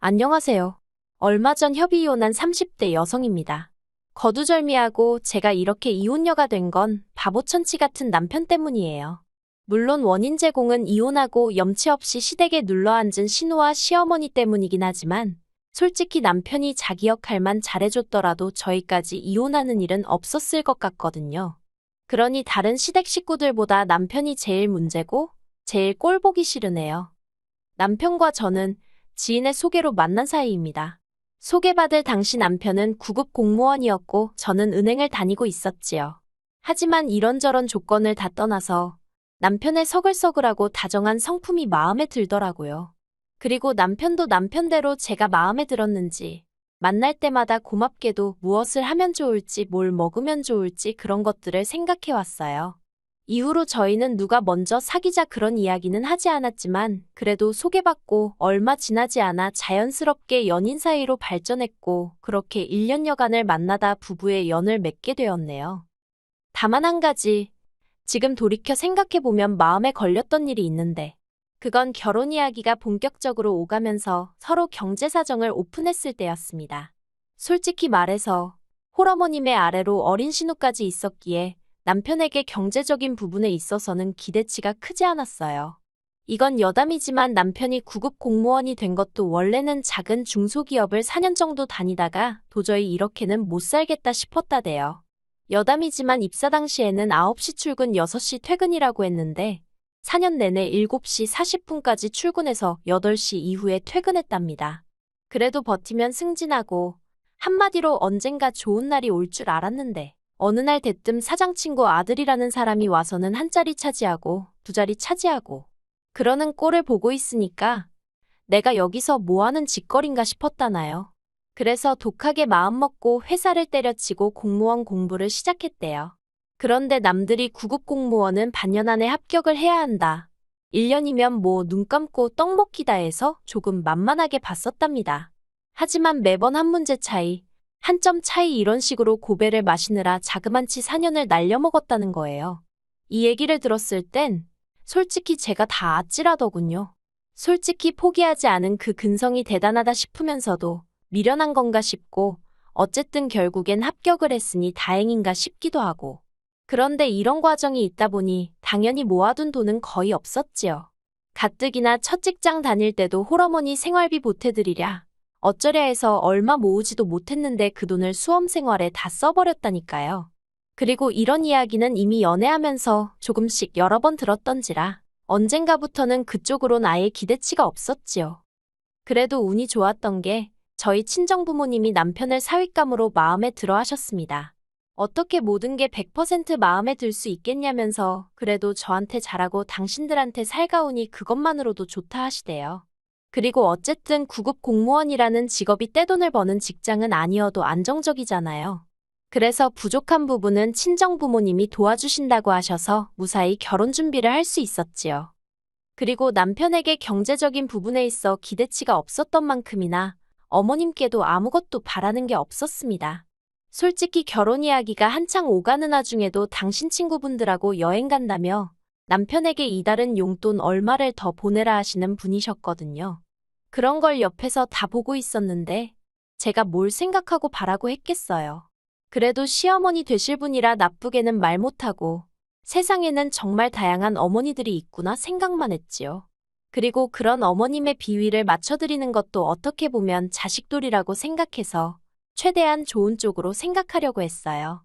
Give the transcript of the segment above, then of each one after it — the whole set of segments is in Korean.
안녕하세요. 얼마 전 협의 이혼한 30대 여성입니다. 거두절미하고 제가 이렇게 이혼녀가 된 건 바보천치 같은 남편 때문이에요. 물론 원인 제공은 이혼하고 염치 없이 시댁에 눌러앉은 신우와 시어머니 때문이긴 하지만 솔직히 남편이 자기 역할만 잘해줬더라도 저희까지 이혼하는 일은 없었을 것 같거든요. 그러니 다른 시댁 식구들보다 남편이 제일 문제고 제일 꼴 보기 싫으네요. 남편과 저는 지인의 소개로 만난 사이입니다. 소개받을 당시 남편은 구급 공무원이었고 저는 은행을 다니고 있었지요. 하지만 이런저런 조건을 다 떠나서 남편의 서글서글하고 다정한 성품이 마음에 들더라고요. 그리고 남편도 남편대로 제가 마음에 들었는지 만날 때마다 고맙게도 무엇을 하면 좋을지 뭘 먹으면 좋을지 그런 것들을 생각해 왔어요. 이후로 저희는 누가 먼저 사귀자 그런 이야기는 하지 않았지만 그래도 소개받고 얼마 지나지 않아 자연스럽게 연인 사이로 발전했고 그렇게 1년여간을 만나다 부부의 연을 맺게 되었네요. 다만 한 가지, 지금 돌이켜 생각해보면 마음에 걸렸던 일이 있는데 그건 결혼 이야기가 본격적으로 오가면서 서로 경제 사정을 오픈했을 때였습니다. 솔직히 말해서 홀어머님의 아래로 어린 신우까지 있었기에 남편에게 경제적인 부분에 있어서는 기대치가 크지 않았어요. 이건 여담이지만 남편이 구급 공무원이 된 것도 원래는 작은 중소기업을 4년 정도 다니다가 도저히 이렇게는 못 살겠다 싶었다대요. 여담이지만 입사 당시에는 9시 출근 6시 퇴근이라고 했는데 4년 내내 7시 40분까지 출근해서 8시 이후에 퇴근했답니다. 그래도 버티면 승진하고 한마디로 언젠가 좋은 날이 올 줄 알았는데 어느 날 대뜸 사장 친구 아들이라는 사람이 와서는 한 자리 차지하고 두 자리 차지하고 그러는 꼴을 보고 있으니까 내가 여기서 뭐하는 짓거린가 싶었다나요. 그래서 독하게 마음먹고 회사를 때려치고 공무원 공부를 시작했대요. 그런데 남들이 구급 공무원은 반년 안에 합격을 해야 한다. 1년이면 뭐 눈 감고 떡 먹기다 해서 조금 만만하게 봤었답니다. 하지만 매번 한 문제 차이, 한 점 차이 이런 식으로 고배를 마시느라 자그만치 4년을 날려먹었다는 거예요. 이 얘기를 들었을 땐 솔직히 제가 다 아찔하더군요. 솔직히 포기하지 않은 그 근성이 대단하다 싶으면서도 미련한 건가 싶고 어쨌든 결국엔 합격을 했으니 다행인가 싶기도 하고. 그런데 이런 과정이 있다 보니 당연히 모아둔 돈은 거의 없었지요. 가뜩이나 첫 직장 다닐 때도 홀어머니 생활비 보태드리랴 어쩌랴 해서 얼마 모으지도 못했는데 그 돈을 수험생활에 다 써버렸다니까요. 그리고 이런 이야기는 이미 연애하면서 조금씩 여러 번 들었던지라 언젠가부터는 그쪽으론 아예 기대치가 없었지요. 그래도 운이 좋았던 게 저희 친정부모님이 남편을 사윗감으로 마음에 들어 하셨습니다. 어떻게 모든 게 100% 마음에 들 수 있겠냐면서 그래도 저한테 잘하고 당신들한테 살가우니 그것만으로도 좋다 하시대요. 그리고 어쨌든 구급 공무원이라는 직업이 떼돈을 버는 직장은 아니어도 안정적이잖아요. 그래서 부족한 부분은 친정부모님이 도와주신다고 하셔서 무사히 결혼 준비를 할 수 있었지요. 그리고 남편에게 경제적인 부분에 있어 기대치가 없었던 만큼이나 어머님께도 아무것도 바라는 게 없었습니다. 솔직히 결혼 이야기가 한창 오가는 와중에도 당신 친구분들하고 여행 간다며 남편에게 이달은 용돈 얼마를 더 보내라 하시는 분이셨거든요. 그런 걸 옆에서 다 보고 있었는데 제가 뭘 생각하고 바라고 했겠어요. 그래도 시어머니 되실 분이라 나쁘게는 말 못하고 세상에는 정말 다양한 어머니들이 있구나 생각만 했지요. 그리고 그런 어머님의 비위를 맞춰드리는 것도 어떻게 보면 자식돌이라고 생각해서 최대한 좋은 쪽으로 생각하려고 했어요.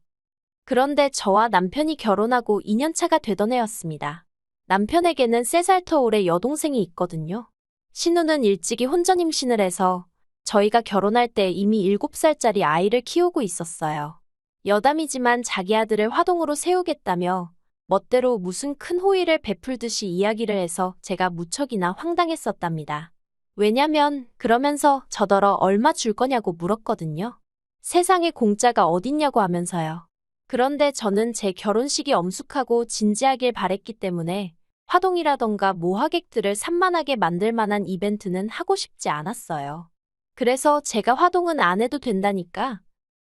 그런데 저와 남편이 결혼하고 2년차가 되던 해였습니다. 남편에게는 3살 터울의 여동생이 있거든요. 신우는 일찍이 혼전 임신을 해서 저희가 결혼할 때 이미 7살짜리 아이를 키우고 있었어요. 여담이지만 자기 아들을 화동으로 세우겠다며 멋대로 무슨 큰 호의를 베풀듯이 이야기를 해서 제가 무척이나 황당했었답니다. 왜냐면 그러면서 저더러 얼마 줄 거냐고 물었거든요. 세상에 공짜가 어딨냐고 하면서요. 그런데 저는 제 결혼식이 엄숙하고 진지하길 바랬기 때문에 화동이라던가 모하객들을 산만하게 만들 만한 이벤트는 하고 싶지 않았어요. 그래서 제가 화동은 안 해도 된다니까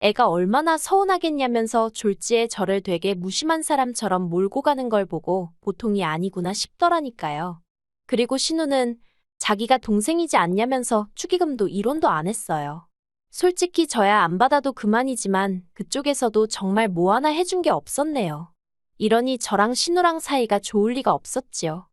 애가 얼마나 서운하겠냐면서 졸지에 저를 되게 무심한 사람처럼 몰고 가는 걸 보고 보통이 아니구나 싶더라니까요. 그리고 신우는 자기가 동생이지 않냐면서 축의금도 1원도 안 했어요. 솔직히 저야 안 받아도 그만이지만 그쪽에서도 정말 뭐 하나 해준 게 없었네요. 이러니 저랑 신우랑 사이가 좋을 리가 없었지요.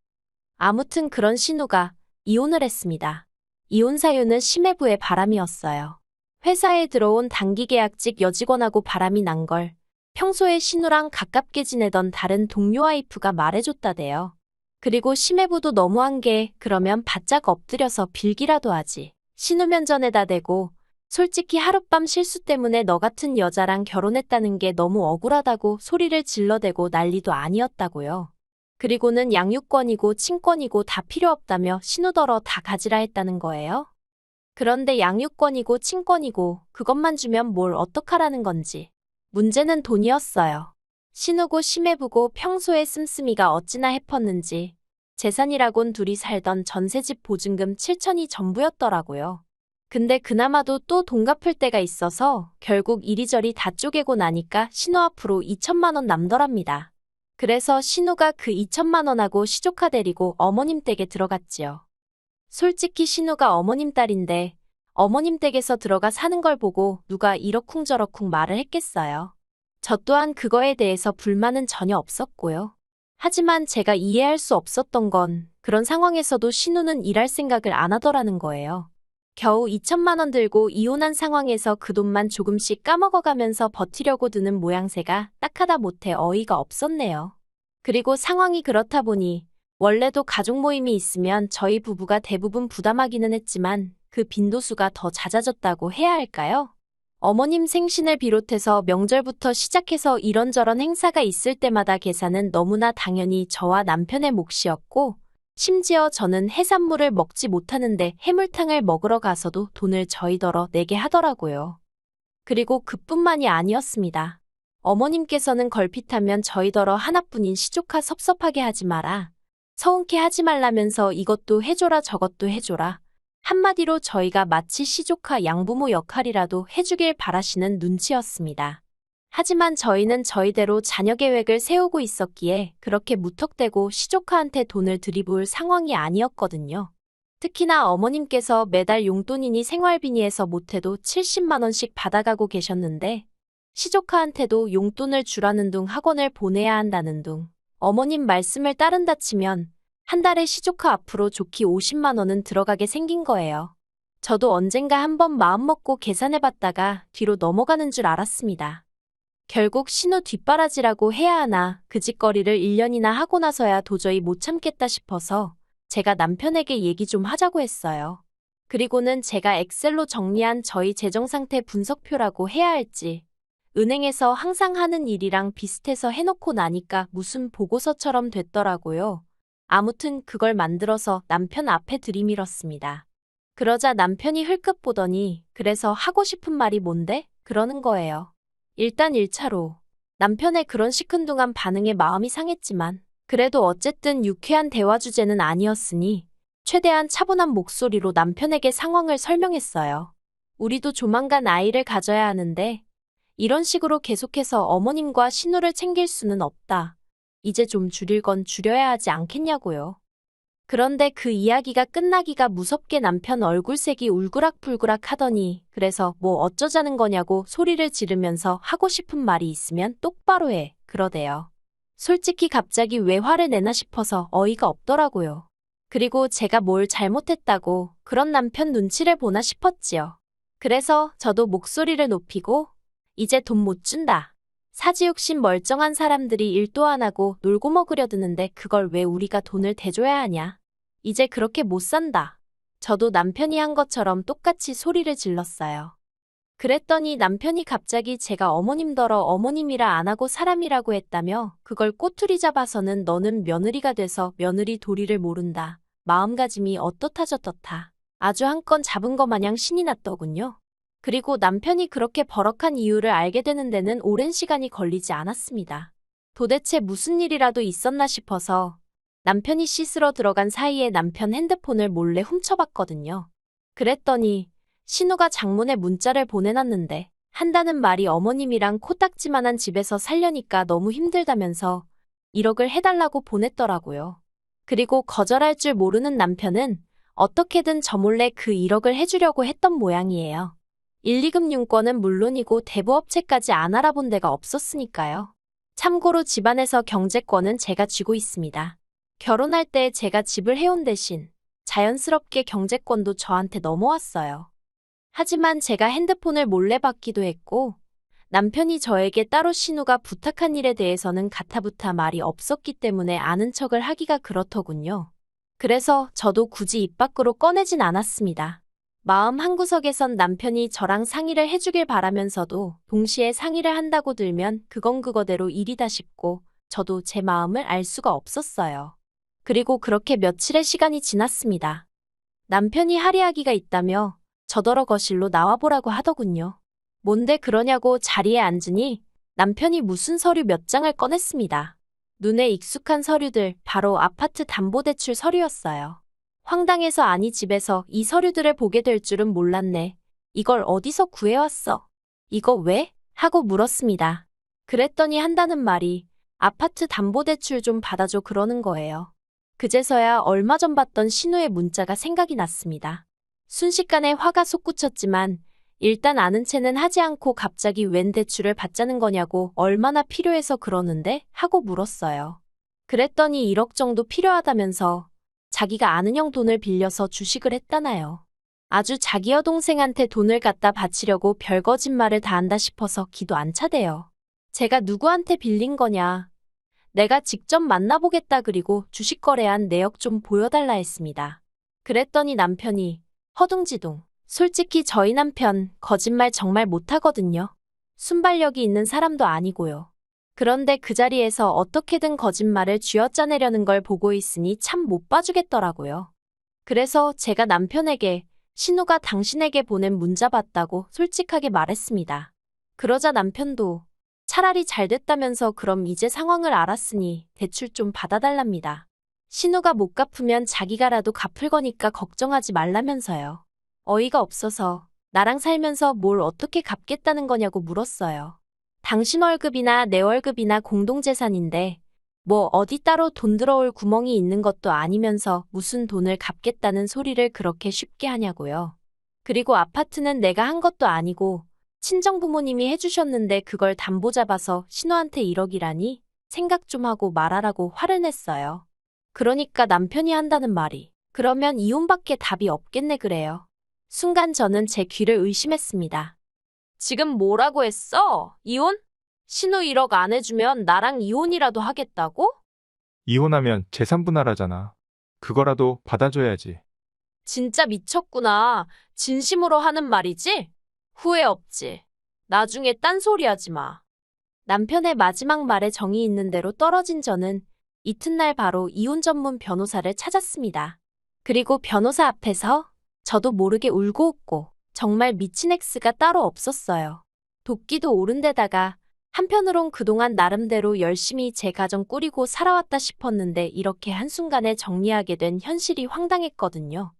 아무튼 그런 신우가 이혼을 했습니다. 이혼 사유는 심해부의 바람이었어요. 회사에 들어온 단기계약직 여직원하고 바람이 난 걸 평소에 신우랑 가깝게 지내던 다른 동료 와이프가 말해줬다대요. 그리고 심해부도 너무한 게 그러면 바짝 엎드려서 빌기라도 하지. 신우 면전에다 대고 솔직히 하룻밤 실수 때문에 너 같은 여자랑 결혼했다는 게 너무 억울하다고 소리를 질러대고 난리도 아니었다고요. 그리고는 양육권이고 친권이고 다 필요 없다며 신우더러 다 가지라 했다는 거예요. 그런데 양육권이고 친권이고 그것만 주면 뭘 어떡하라는 건지. 문제는 돈이었어요. 신우고 심해부고 평소에 씀씀이가 어찌나 해펐는지 재산이라곤 둘이 살던 전세집 보증금 7천이 전부였더라고요. 근데 그나마도 또 돈 갚을 때가 있어서 결국 이리저리 다 쪼개고 나니까 신우 앞으로 2천만 원 남더랍니다. 그래서 신우가 그 2천만 원하고 시조카 데리고 어머님 댁에 들어갔지요. 솔직히 신우가 어머님 딸인데 어머님 댁에서 들어가 사는 걸 보고 누가 이러쿵저러쿵 말을 했겠어요. 저 또한 그거에 대해서 불만은 전혀 없었고요. 하지만 제가 이해할 수 없었던 건 그런 상황에서도 신우는 일할 생각을 안 하더라는 거예요. 겨우 2천만 원 들고 이혼한 상황에서 그 돈만 조금씩 까먹어가면서 버티려고 드는 모양새가 딱하다 못해 어이가 없었네요. 그리고 상황이 그렇다 보니 원래도 가족 모임이 있으면 저희 부부가 대부분 부담하기는 했지만 그 빈도수가 더 잦아졌다고 해야 할까요? 어머님 생신을 비롯해서 명절부터 시작해서 이런저런 행사가 있을 때마다 계산은 너무나 당연히 저와 남편의 몫이었고 심지어 저는 해산물을 먹지 못하는데 해물탕을 먹으러 가서도 돈을 저희더러 내게 하더라고요. 그리고 그뿐만이 아니었습니다. 어머님께서는 걸핏하면 저희더러 하나뿐인 시조카 섭섭하게 하지 마라. 서운케 하지 말라면서 이것도 해줘라 저것도 해줘라. 한마디로 저희가 마치 시조카 양부모 역할이라도 해주길 바라시는 눈치였습니다. 하지만 저희는 저희대로 자녀 계획을 세우고 있었기에 그렇게 무턱대고 시조카한테 돈을 들이부을 상황이 아니었거든요. 특히나 어머님께서 매달 용돈이니 생활비니에서 못해도 70만 원씩 받아가고 계셨는데 시조카한테도 용돈을 주라는 둥 학원을 보내야 한다는 둥 어머님 말씀을 따른다 치면 한 달에 시조카 앞으로 좋기 50만 원은 들어가게 생긴 거예요. 저도 언젠가 한번 마음먹고 계산해봤다가 뒤로 넘어가는 줄 알았습니다. 결국 신우 뒷바라지라고 해야 하나 그 짓거리를 1년이나 하고 나서야 도저히 못 참겠다 싶어서 제가 남편에게 얘기 좀 하자고 했어요. 그리고는 제가 엑셀로 정리한 저희 재정상태 분석표라고 해야 할지 은행에서 항상 하는 일이랑 비슷해서 해놓고 나니까 무슨 보고서처럼 됐더라고요. 아무튼 그걸 만들어서 남편 앞에 들이밀었습니다. 그러자 남편이 흘끗 보더니 그래서 하고 싶은 말이 뭔데? 그러는 거예요. 일단 1차로 남편의 그런 시큰둥한 반응에 마음이 상했지만 그래도 어쨌든 유쾌한 대화 주제는 아니었으니 최대한 차분한 목소리로 남편에게 상황을 설명했어요. 우리도 조만간 아이를 가져야 하는데 이런 식으로 계속해서 어머님과 신우를 챙길 수는 없다. 이제 좀 줄일 건 줄여야 하지 않겠냐고요. 그런데 그 이야기가 끝나기가 무섭게 남편 얼굴색이 울그락불그락 하더니 그래서 뭐 어쩌자는 거냐고 소리를 지르면서 하고 싶은 말이 있으면 똑바로 해 그러대요. 솔직히 갑자기 왜 화를 내나 싶어서 어이가 없더라고요. 그리고 제가 뭘 잘못했다고 그런 남편 눈치를 보나 싶었지요. 그래서 저도 목소리를 높이고 이제 돈 못 준다. 사지욕심 멀쩡한 사람들이 일도 안 하고 놀고 먹으려 드는데 그걸 왜 우리가 돈을 대줘야 하냐. 이제 그렇게 못 산다. 저도 남편이 한 것처럼 똑같이 소리를 질렀어요. 그랬더니 남편이 갑자기 제가 어머님더러 어머님이라 안 하고 사람이라고 했다며 그걸 꼬투리 잡아서는 너는 며느리가 돼서 며느리 도리를 모른다. 마음가짐이 어떻다 저떻다. 아주 한 건 잡은 거 마냥 신이 났더군요. 그리고 남편이 그렇게 버럭한 이유를 알게 되는 데는 오랜 시간이 걸리지 않았습니다. 도대체 무슨 일이라도 있었나 싶어서 남편이 씻으러 들어간 사이에 남편 핸드폰을 몰래 훔쳐봤거든요. 그랬더니 신우가 장문의 문자를 보내놨는데 한다는 말이 어머님이랑 코딱지만한 집에서 살려니까 너무 힘들다면서 1억을 해달라고 보냈더라고요. 그리고 거절할 줄 모르는 남편은 어떻게든 저 몰래 그 1억을 해주려고 했던 모양이에요. 1, 2금융권은 물론이고 대부업체까지 안 알아본 데가 없었으니까요. 참고로 집안에서 경제권은 제가 쥐고 있습니다. 결혼할 때 제가 집을 해온 대신 자연스럽게 경제권도 저한테 넘어왔어요. 하지만 제가 핸드폰을 몰래 받기도 했고 남편이 저에게 따로 신우가 부탁한 일에 대해서는 가타부타 말이 없었기 때문에 아는 척을 하기가 그렇더군요. 그래서 저도 굳이 입 밖으로 꺼내진 않았습니다. 마음 한구석에선 남편이 저랑 상의를 해주길 바라면서도 동시에 상의를 한다고 들면 그건 그거대로 일이다 싶고 저도 제 마음을 알 수가 없었어요. 그리고 그렇게 며칠의 시간이 지났습니다. 남편이 할의하기가 있다며 저더러 거실로 나와보라고 하더군요. 뭔데 그러냐고 자리에 앉으니 남편이 무슨 서류 몇 장을 꺼냈습니다. 눈에 익숙한 서류들, 바로 아파트 담보대출 서류였어요. 황당해서 아니 집에서 이 서류들을 보게 될 줄은 몰랐네. 이걸 어디서 구해왔어? 이거 왜? 하고 물었습니다. 그랬더니 한다는 말이 아파트 담보대출 좀 받아줘 그러는 거예요. 그제서야 얼마 전 받던 신우의 문자가 생각이 났습니다. 순식간에 화가 솟구쳤지만 일단 아는 체는 하지 않고 갑자기 웬 대출을 받자는 거냐고 얼마나 필요해서 그러는데? 하고 물었어요. 그랬더니 1억 정도 필요하다면서 자기가 아는 형 돈을 빌려서 주식을 했다나요. 아주 자기 여동생한테 돈을 갖다 바치려고 별 거짓말을 다 한다 싶어서 기도 안 차대요. 제가 누구한테 빌린 거냐. 내가 직접 만나보겠다 그리고 주식 거래한 내역 좀 보여달라 했습니다. 그랬더니 남편이 허둥지둥. 솔직히 저희 남편 거짓말 정말 못하거든요. 순발력이 있는 사람도 아니고요. 그런데 그 자리에서 어떻게든 거짓말을 쥐어짜내려는 걸 보고 있으니 참 못 봐주겠더라고요. 그래서 제가 남편에게 신우가 당신에게 보낸 문자 봤다고 솔직하게 말했습니다. 그러자 남편도 차라리 잘 됐다면서 그럼 이제 상황을 알았으니 대출 좀 받아달랍니다. 신우가 못 갚으면 자기가라도 갚을 거니까 걱정하지 말라면서요. 어이가 없어서 나랑 살면서 뭘 어떻게 갚겠다는 거냐고 물었어요. 당신 월급이나 내 월급이나 공동재산인데 뭐 어디 따로 돈 들어올 구멍이 있는 것도 아니면서 무슨 돈을 갚겠다는 소리를 그렇게 쉽게 하냐고요. 그리고 아파트는 내가 한 것도 아니고 친정부모님이 해주셨는데 그걸 담보 잡아서 신우한테 1억이라니 생각 좀 하고 말하라고 화를 냈어요. 그러니까 남편이 한다는 말이 그러면 이혼밖에 답이 없겠네 그래요. 순간 저는 제 귀를 의심했습니다. 지금 뭐라고 했어? 이혼? 신우 1억 안 해주면 나랑 이혼이라도 하겠다고? 이혼하면 재산 분할하잖아. 그거라도 받아줘야지. 진짜 미쳤구나. 진심으로 하는 말이지? 후회 없지. 나중에 딴소리 하지 마. 남편의 마지막 말에 정이 있는 대로 떨어진 저는 이튿날 바로 이혼 전문 변호사를 찾았습니다. 그리고 변호사 앞에서 저도 모르게 울고 웃고 정말 미친 X가 따로 없었어요. 도끼도 오른 데다가 한편으론 그동안 나름대로 열심히 제 가정 꾸리고 살아왔다 싶었는데 이렇게 한순간에 정리하게 된 현실이 황당했거든요.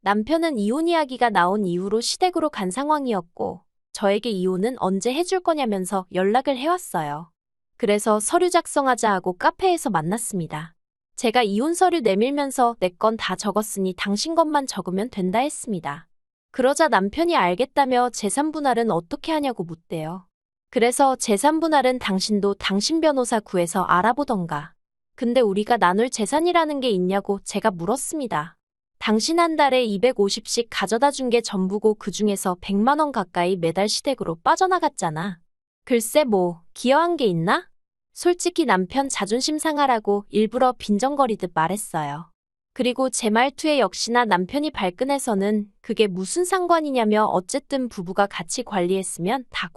남편은 이혼 이야기가 나온 이후로 시댁으로 간 상황이었고 저에게 이혼은 언제 해줄 거냐면서 연락을 해왔어요. 그래서 서류 작성하자 하고 카페에서 만났습니다. 제가 이혼 서류 내밀면서 내 건 다 적었으니 당신 것만 적으면 된다 했습니다. 그러자 남편이 알겠다며 재산 분할은 어떻게 하냐고 묻대요. 그래서 재산 분할은 당신도 당신 변호사 구해서 알아보던가. 근데 우리가 나눌 재산이라는 게 있냐고 제가 물었습니다. 당신 한 달에 250씩 가져다 준 게 전부고 그중에서 100만 원 가까이 매달 시댁으로 빠져나갔잖아. 글쎄 뭐 기여한 게 있나? 솔직히 남편 자존심 상하라고 일부러 빈정거리듯 말했어요. 그리고 제 말투에 역시나 남편이 발끈해서는 그게 무슨 상관이냐며 어쨌든 부부가 같이 관리했으면 다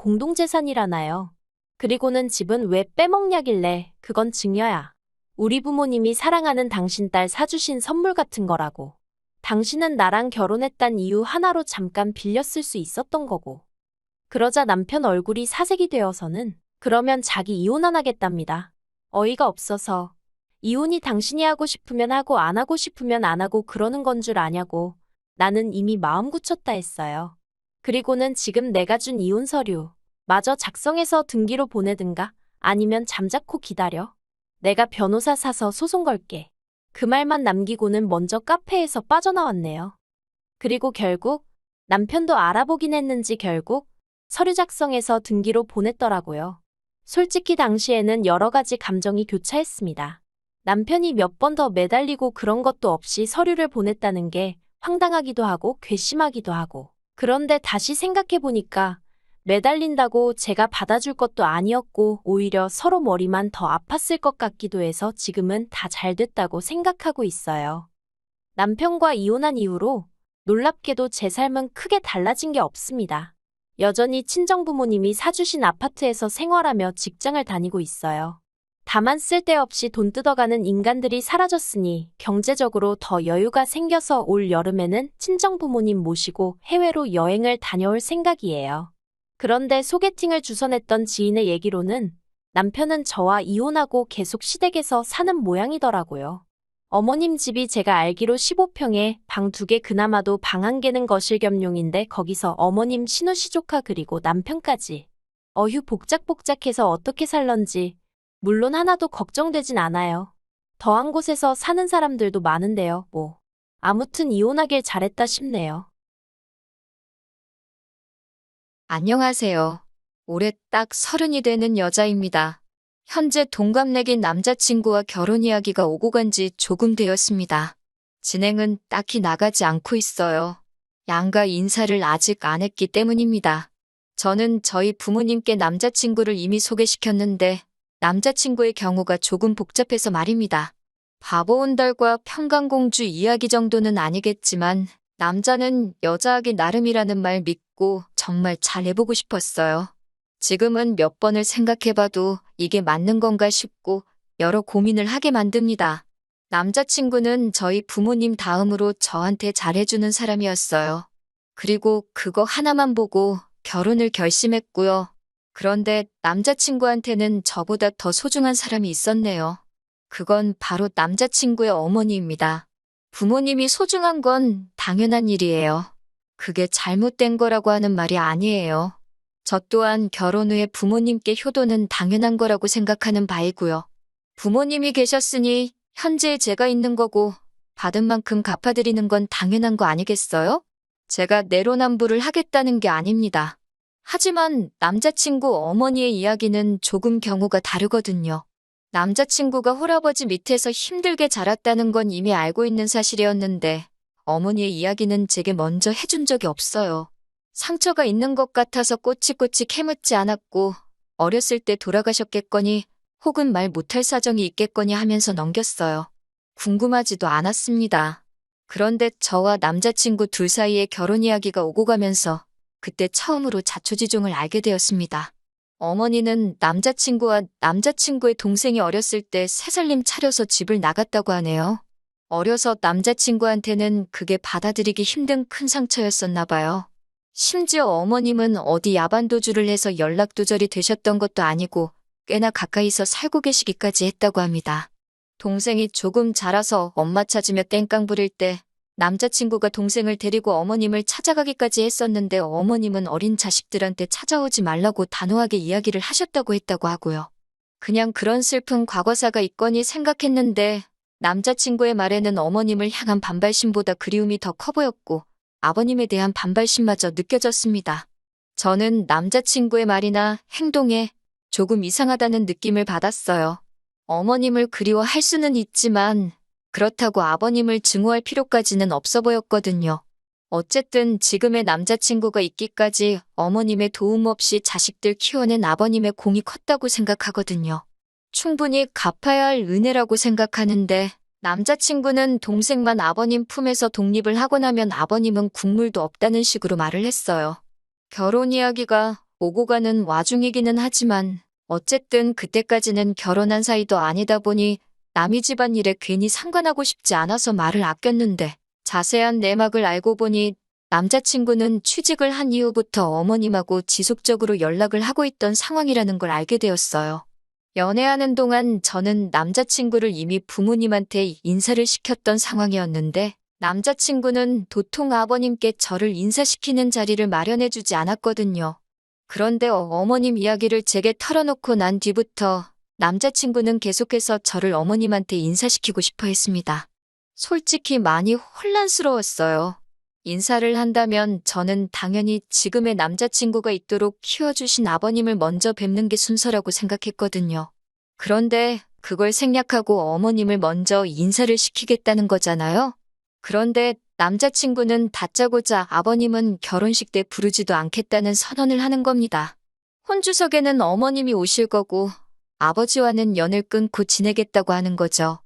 공동재산이라나요. 그리고는 집은 왜 빼먹냐길래 그건 증여야. 우리 부모님이 사랑하는 당신 딸 사주신 선물 같은 거라고. 당신은 나랑 결혼했단 이유 하나로 잠깐 빌렸을 수 있었던 거고. 그러자 남편 얼굴이 사색이 되어서는 그러면 자기 이혼 안 하겠답니다. 어이가 없어서 이혼이 당신이 하고 싶으면 하고 안 하고 싶으면 안 하고 그러는 건 줄 아냐고. 나는 이미 마음 굳혔다 했어요. 그리고는 지금 내가 준 이혼 서류 마저 작성해서 등기로 보내든가 아니면 잠자코 기다려. 내가 변호사 사서 소송 걸게. 그 말만 남기고는 먼저 카페에서 빠져나왔네요. 그리고 결국 남편도 알아보긴 했는지 결국 서류 작성해서 등기로 보냈더라고요. 솔직히 당시에는 여러 가지 감정이 교차했습니다. 남편이 몇 번 더 매달리고 그런 것도 없이 서류를 보냈다는 게 황당하기도 하고 괘씸하기도 하고. 그런데 다시 생각해보니까 매달린다고 제가 받아줄 것도 아니었고 오히려 서로 머리만 더 아팠을 것 같기도 해서 지금은 다 잘 됐다고 생각하고 있어요. 남편과 이혼한 이후로 놀랍게도 제 삶은 크게 달라진 게 없습니다. 여전히 친정부모님이 사주신 아파트에서 생활하며 직장을 다니고 있어요. 다만 쓸데없이 돈 뜯어가는 인간들이 사라졌으니 경제적으로 더 여유가 생겨서 올 여름에는 친정부모님 모시고 해외로 여행을 다녀올 생각이에요. 그런데 소개팅을 주선했던 지인의 얘기로는 남편은 저와 이혼하고 계속 시댁에서 사는 모양이더라고요. 어머님 집이 제가 알기로 15평에 방 2개 그나마도 방 1개는 거실 겸용인데 거기서 어머님 시누시 조카 그리고 남편까지. 어휴 복작복작해서 어떻게 살런지 물론 하나도 걱정되진 않아요. 더한 곳에서 사는 사람들도 많은데요, 뭐. 아무튼 이혼하길 잘했다 싶네요. 안녕하세요. 올해 딱 30이 되는 여자입니다. 현재 동갑내긴 남자친구와 결혼 이야기가 오고 간 지 조금 되었습니다. 진행은 딱히 나가지 않고 있어요. 양가 인사를 아직 안 했기 때문입니다. 저는 저희 부모님께 남자친구를 이미 소개시켰는데 남자친구의 경우가 조금 복잡해서 말입니다. 바보 온달과 평강공주 이야기 정도는 아니겠지만 남자는 여자하기 나름이라는 말 믿고 정말 잘해보고 싶었어요. 지금은 몇 번을 생각해봐도 이게 맞는 건가 싶고 여러 고민을 하게 만듭니다. 남자친구는 저희 부모님 다음으로 저한테 잘해주는 사람이었어요. 그리고 그거 하나만 보고 결혼을 결심했고요. 그런데 남자친구한테는 저보다 더 소중한 사람이 있었네요. 그건 바로 남자친구의 어머니입니다. 부모님이 소중한 건 당연한 일이에요. 그게 잘못된 거라고 하는 말이 아니에요. 저 또한 결혼 후에 부모님께 효도는 당연한 거라고 생각하는 바이고요. 부모님이 계셨으니 현재의 제가 있는 거고 받은 만큼 갚아드리는 건 당연한 거 아니겠어요? 제가 내로남불을 하겠다는 게 아닙니다. 하지만 남자친구 어머니의 이야기는 조금 경우가 다르거든요. 남자친구가 홀아버지 밑에서 힘들게 자랐다는 건 이미 알고 있는 사실이었는데 어머니의 이야기는 제게 먼저 해준 적이 없어요. 상처가 있는 것 같아서 꼬치꼬치 캐묻지 않았고 어렸을 때 돌아가셨겠거니 혹은 말 못할 사정이 있겠거니 하면서 넘겼어요. 궁금하지도 않았습니다. 그런데 저와 남자친구 둘 사이에 결혼 이야기가 오고 가면서 그때 처음으로 자초지종을 알게 되었습니다. 어머니는 남자친구와 남자친구의 동생이 어렸을 때 새살림 차려서 집을 나갔다고 하네요. 어려서 남자친구한테는 그게 받아들이기 힘든 큰 상처였었나 봐요. 심지어 어머님은 어디 야반도주를 해서 연락두절이 되셨던 것도 아니고 꽤나 가까이서 살고 계시기까지 했다고 합니다. 동생이 조금 자라서 엄마 찾으며 땡깡 부릴 때 남자친구가 동생을 데리고 어머님을 찾아가기까지 했었는데 어머님은 어린 자식들한테 찾아오지 말라고 단호하게 이야기를 하셨다고 했다고 하고요. 그냥 그런 슬픈 과거사가 있거니 생각했는데 남자친구의 말에는 어머님을 향한 반발심보다 그리움이 더 커 보였고 아버님에 대한 반발심마저 느껴졌습니다. 저는 남자친구의 말이나 행동에 조금 이상하다는 느낌을 받았어요. 어머님을 그리워할 수는 있지만 그렇다고 아버님을 증오할 필요까지는 없어 보였거든요. 어쨌든 지금의 남자친구가 있기까지 어머님의 도움 없이 자식들 키워낸 아버님의 공이 컸다고 생각하거든요. 충분히 갚아야 할 은혜라고 생각하는데 남자친구는 동생만 아버님 품에서 독립을 하고 나면 아버님은 국물도 없다는 식으로 말을 했어요. 결혼 이야기가 오고 가는 와중이기는 하지만 어쨌든 그때까지는 결혼한 사이도 아니다 보니 남의 집안일에 괜히 상관하고 싶지 않아서 말을 아꼈는데 자세한 내막을 알고 보니 남자친구는 취직을 한 이후부터 어머님하고 지속적으로 연락을 하고 있던 상황이라는 걸 알게 되었어요. 연애하는 동안 저는 남자친구를 이미 부모님한테 인사를 시켰던 상황이었는데 남자친구는 도통 아버님께 저를 인사시키는 자리를 마련해주지 않았거든요. 그런데 어머님 이야기를 제게 털어놓고 난 뒤부터 남자친구는 계속해서 저를 어머님한테 인사시키고 싶어 했습니다. 솔직히 많이 혼란스러웠어요. 인사를 한다면 저는 당연히 지금의 남자친구가 있도록 키워주신 아버님을 먼저 뵙는 게 순서라고 생각했거든요. 그런데 그걸 생략하고 어머님을 먼저 인사를 시키겠다는 거잖아요. 그런데 남자친구는 다짜고짜 아버님은 결혼식 때 부르지도 않겠다는 선언을 하는 겁니다. 혼주석에는 어머님이 오실 거고 아버지와는 연을 끊고 지내겠다고 하는 거죠.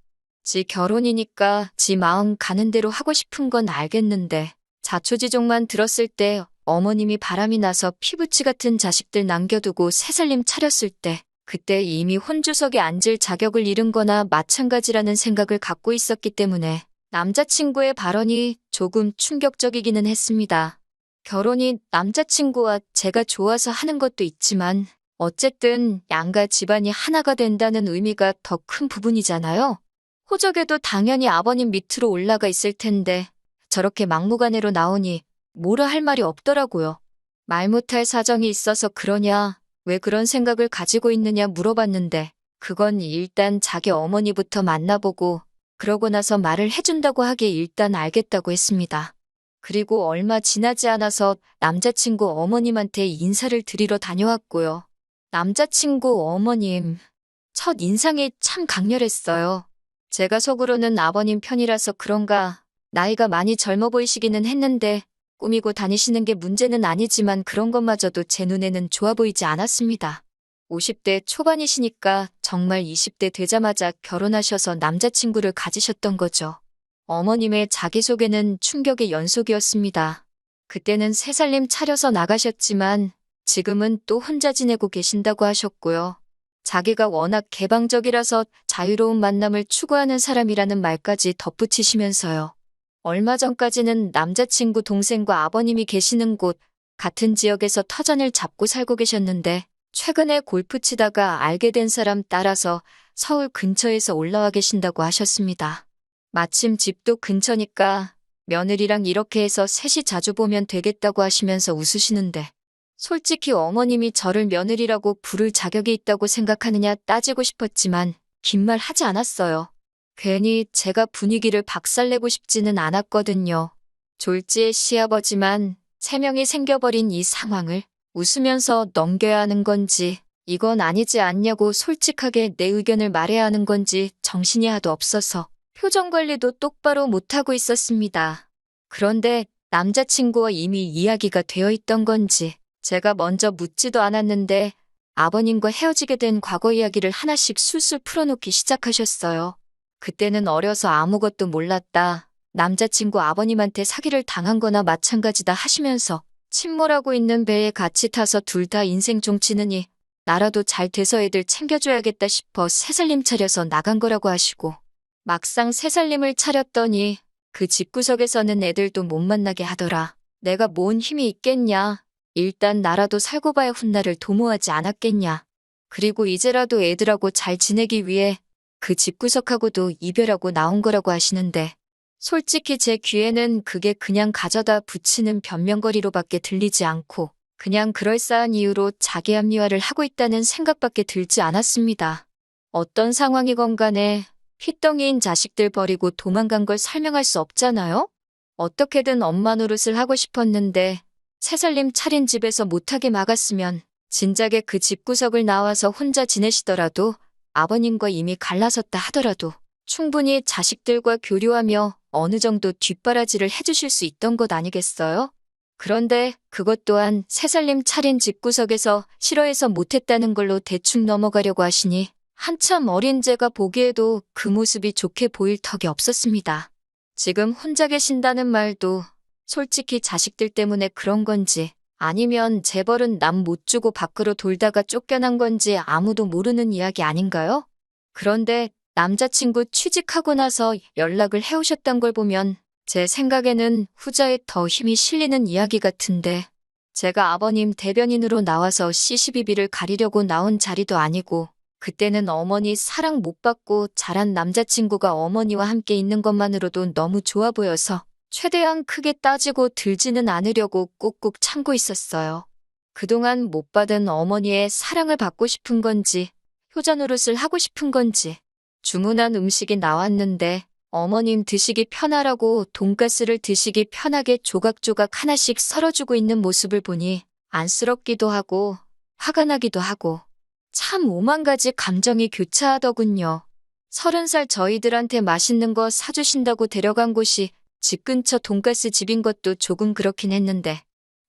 지 결혼이니까 지 마음 가는 대로 하고 싶은 건 알겠는데 자초지종만 들었을 때 어머님이 바람이 나서 피부치 같은 자식들 남겨두고 새살림 차렸을 때 그때 이미 혼주석에 앉을 자격을 잃은 거나 마찬가지라는 생각을 갖고 있었기 때문에 남자친구의 발언이 조금 충격적이기는 했습니다. 결혼이 남자친구와 제가 좋아서 하는 것도 있지만 어쨌든 양가 집안이 하나가 된다는 의미가 더 큰 부분이잖아요. 호적에도 당연히 아버님 밑으로 올라가 있을 텐데 저렇게 막무가내로 나오니 뭐라 할 말이 없더라고요. 말 못할 사정이 있어서 그러냐, 왜 그런 생각을 가지고 있느냐 물어봤는데 그건 일단 자기 어머니부터 만나보고 그러고 나서 말을 해준다고 하기에 일단 알겠다고 했습니다. 그리고 얼마 지나지 않아서 남자친구 어머님한테 인사를 드리러 다녀왔고요. 남자친구 어머님, 첫 인상이 참 강렬했어요. 제가 속으로는 아버님 편이라서 그런가 나이가 많이 젊어 보이시기는 했는데 꾸미고 다니시는 게 문제는 아니지만 그런 것마저도 제 눈에는 좋아 보이지 않았습니다. 50대 초반이시니까 정말 20대 되자마자 결혼하셔서 남자친구를 가지셨던 거죠. 어머님의 자기소개는 충격의 연속이었습니다. 그때는 새살림 차려서 나가셨지만 지금은 또 혼자 지내고 계신다고 하셨고요. 자기가 워낙 개방적이라서 자유로운 만남을 추구하는 사람이라는 말까지 덧붙이시면서요. 얼마 전까지는 남자친구 동생과 아버님이 계시는 곳, 같은 지역에서 터전을 잡고 살고 계셨는데 최근에 골프 치다가 알게 된 사람 따라서 서울 근처에서 올라와 계신다고 하셨습니다. 마침 집도 근처니까 며느리랑 이렇게 해서 셋이 자주 보면 되겠다고 하시면서 웃으시는데 솔직히 어머님이 저를 며느리라고 부를 자격이 있다고 생각하느냐 따지고 싶었지만 긴 말 하지 않았어요. 괜히 제가 분위기를 박살내고 싶지는 않았거든요. 졸지의 시아버지만 3명이 생겨버린 이 상황을 웃으면서 넘겨야 하는 건지 이건 아니지 않냐고 솔직하게 내 의견을 말해야 하는 건지 정신이 하도 없어서 표정 관리도 똑바로 못하고 있었습니다. 그런데 남자친구와 이미 이야기가 되어 있던 건지 제가 먼저 묻지도 않았는데 아버님과 헤어지게 된 과거 이야기를 하나씩 술술 풀어놓기 시작하셨어요. 그때는 어려서 아무것도 몰랐다. 남자친구 아버님한테 사기를 당한 거나 마찬가지다 하시면서 침몰하고 있는 배에 같이 타서 둘 다 인생 종치느니 나라도 잘 돼서 애들 챙겨줘야겠다 싶어 새살림 차려서 나간 거라고 하시고 막상 새살림을 차렸더니 그 집구석에서는 애들도 못 만나게 하더라. 내가 뭔 힘이 있겠냐. 일단 나라도 살고 봐야 훗날을 도모하지 않았겠냐. 그리고 이제라도 애들하고 잘 지내기 위해 그 집구석하고도 이별하고 나온 거라고 하시는데 솔직히 제 귀에는 그게 그냥 가져다 붙이는 변명거리로밖에 들리지 않고 그냥 그럴싸한 이유로 자기 합리화를 하고 있다는 생각밖에 들지 않았습니다. 어떤 상황이건 간에 핏덩이인 자식들 버리고 도망간 걸 설명할 수 없잖아요? 어떻게든 엄마 노릇을 하고 싶었는데 새살림 차린 집에서 못하게 막았으면 진작에 그 집구석을 나와서 혼자 지내시더라도 아버님과 이미 갈라섰다 하더라도 충분히 자식들과 교류하며 어느 정도 뒷바라지를 해주실 수 있던 것 아니겠어요? 그런데 그것 또한 새살림 차린 집구석에서 싫어해서 못했다는 걸로 대충 넘어가려고 하시니 한참 어린 제가 보기에도 그 모습이 좋게 보일 턱이 없었습니다. 지금 혼자 계신다는 말도 솔직히 자식들 때문에 그런 건지 아니면 재벌은 남 못 주고 밖으로 돌다가 쫓겨난 건지 아무도 모르는 이야기 아닌가요? 그런데 남자친구 취직하고 나서 연락을 해오셨던 걸 보면 제 생각에는 후자에 더 힘이 실리는 이야기 같은데 제가 아버님 대변인으로 나와서 시시비비를 가리려고 나온 자리도 아니고 그때는 어머니 사랑 못 받고 자란 남자친구가 어머니와 함께 있는 것만으로도 너무 좋아 보여서 최대한 크게 따지고 들지는 않으려고 꾹꾹 참고 있었어요. 그동안 못 받은 어머니의 사랑을 받고 싶은 건지 효자 노릇을 하고 싶은 건지. 주문한 음식이 나왔는데 어머님 드시기 편하라고 돈가스를 드시기 편하게 조각조각 하나씩 썰어주고 있는 모습을 보니 안쓰럽기도 하고 화가 나기도 하고 참 오만 가지 감정이 교차하더군요. 30살 저희들한테 맛있는 거 사주신다고 데려간 곳이 집 근처 돈가스 집인 것도 조금 그렇긴 했는데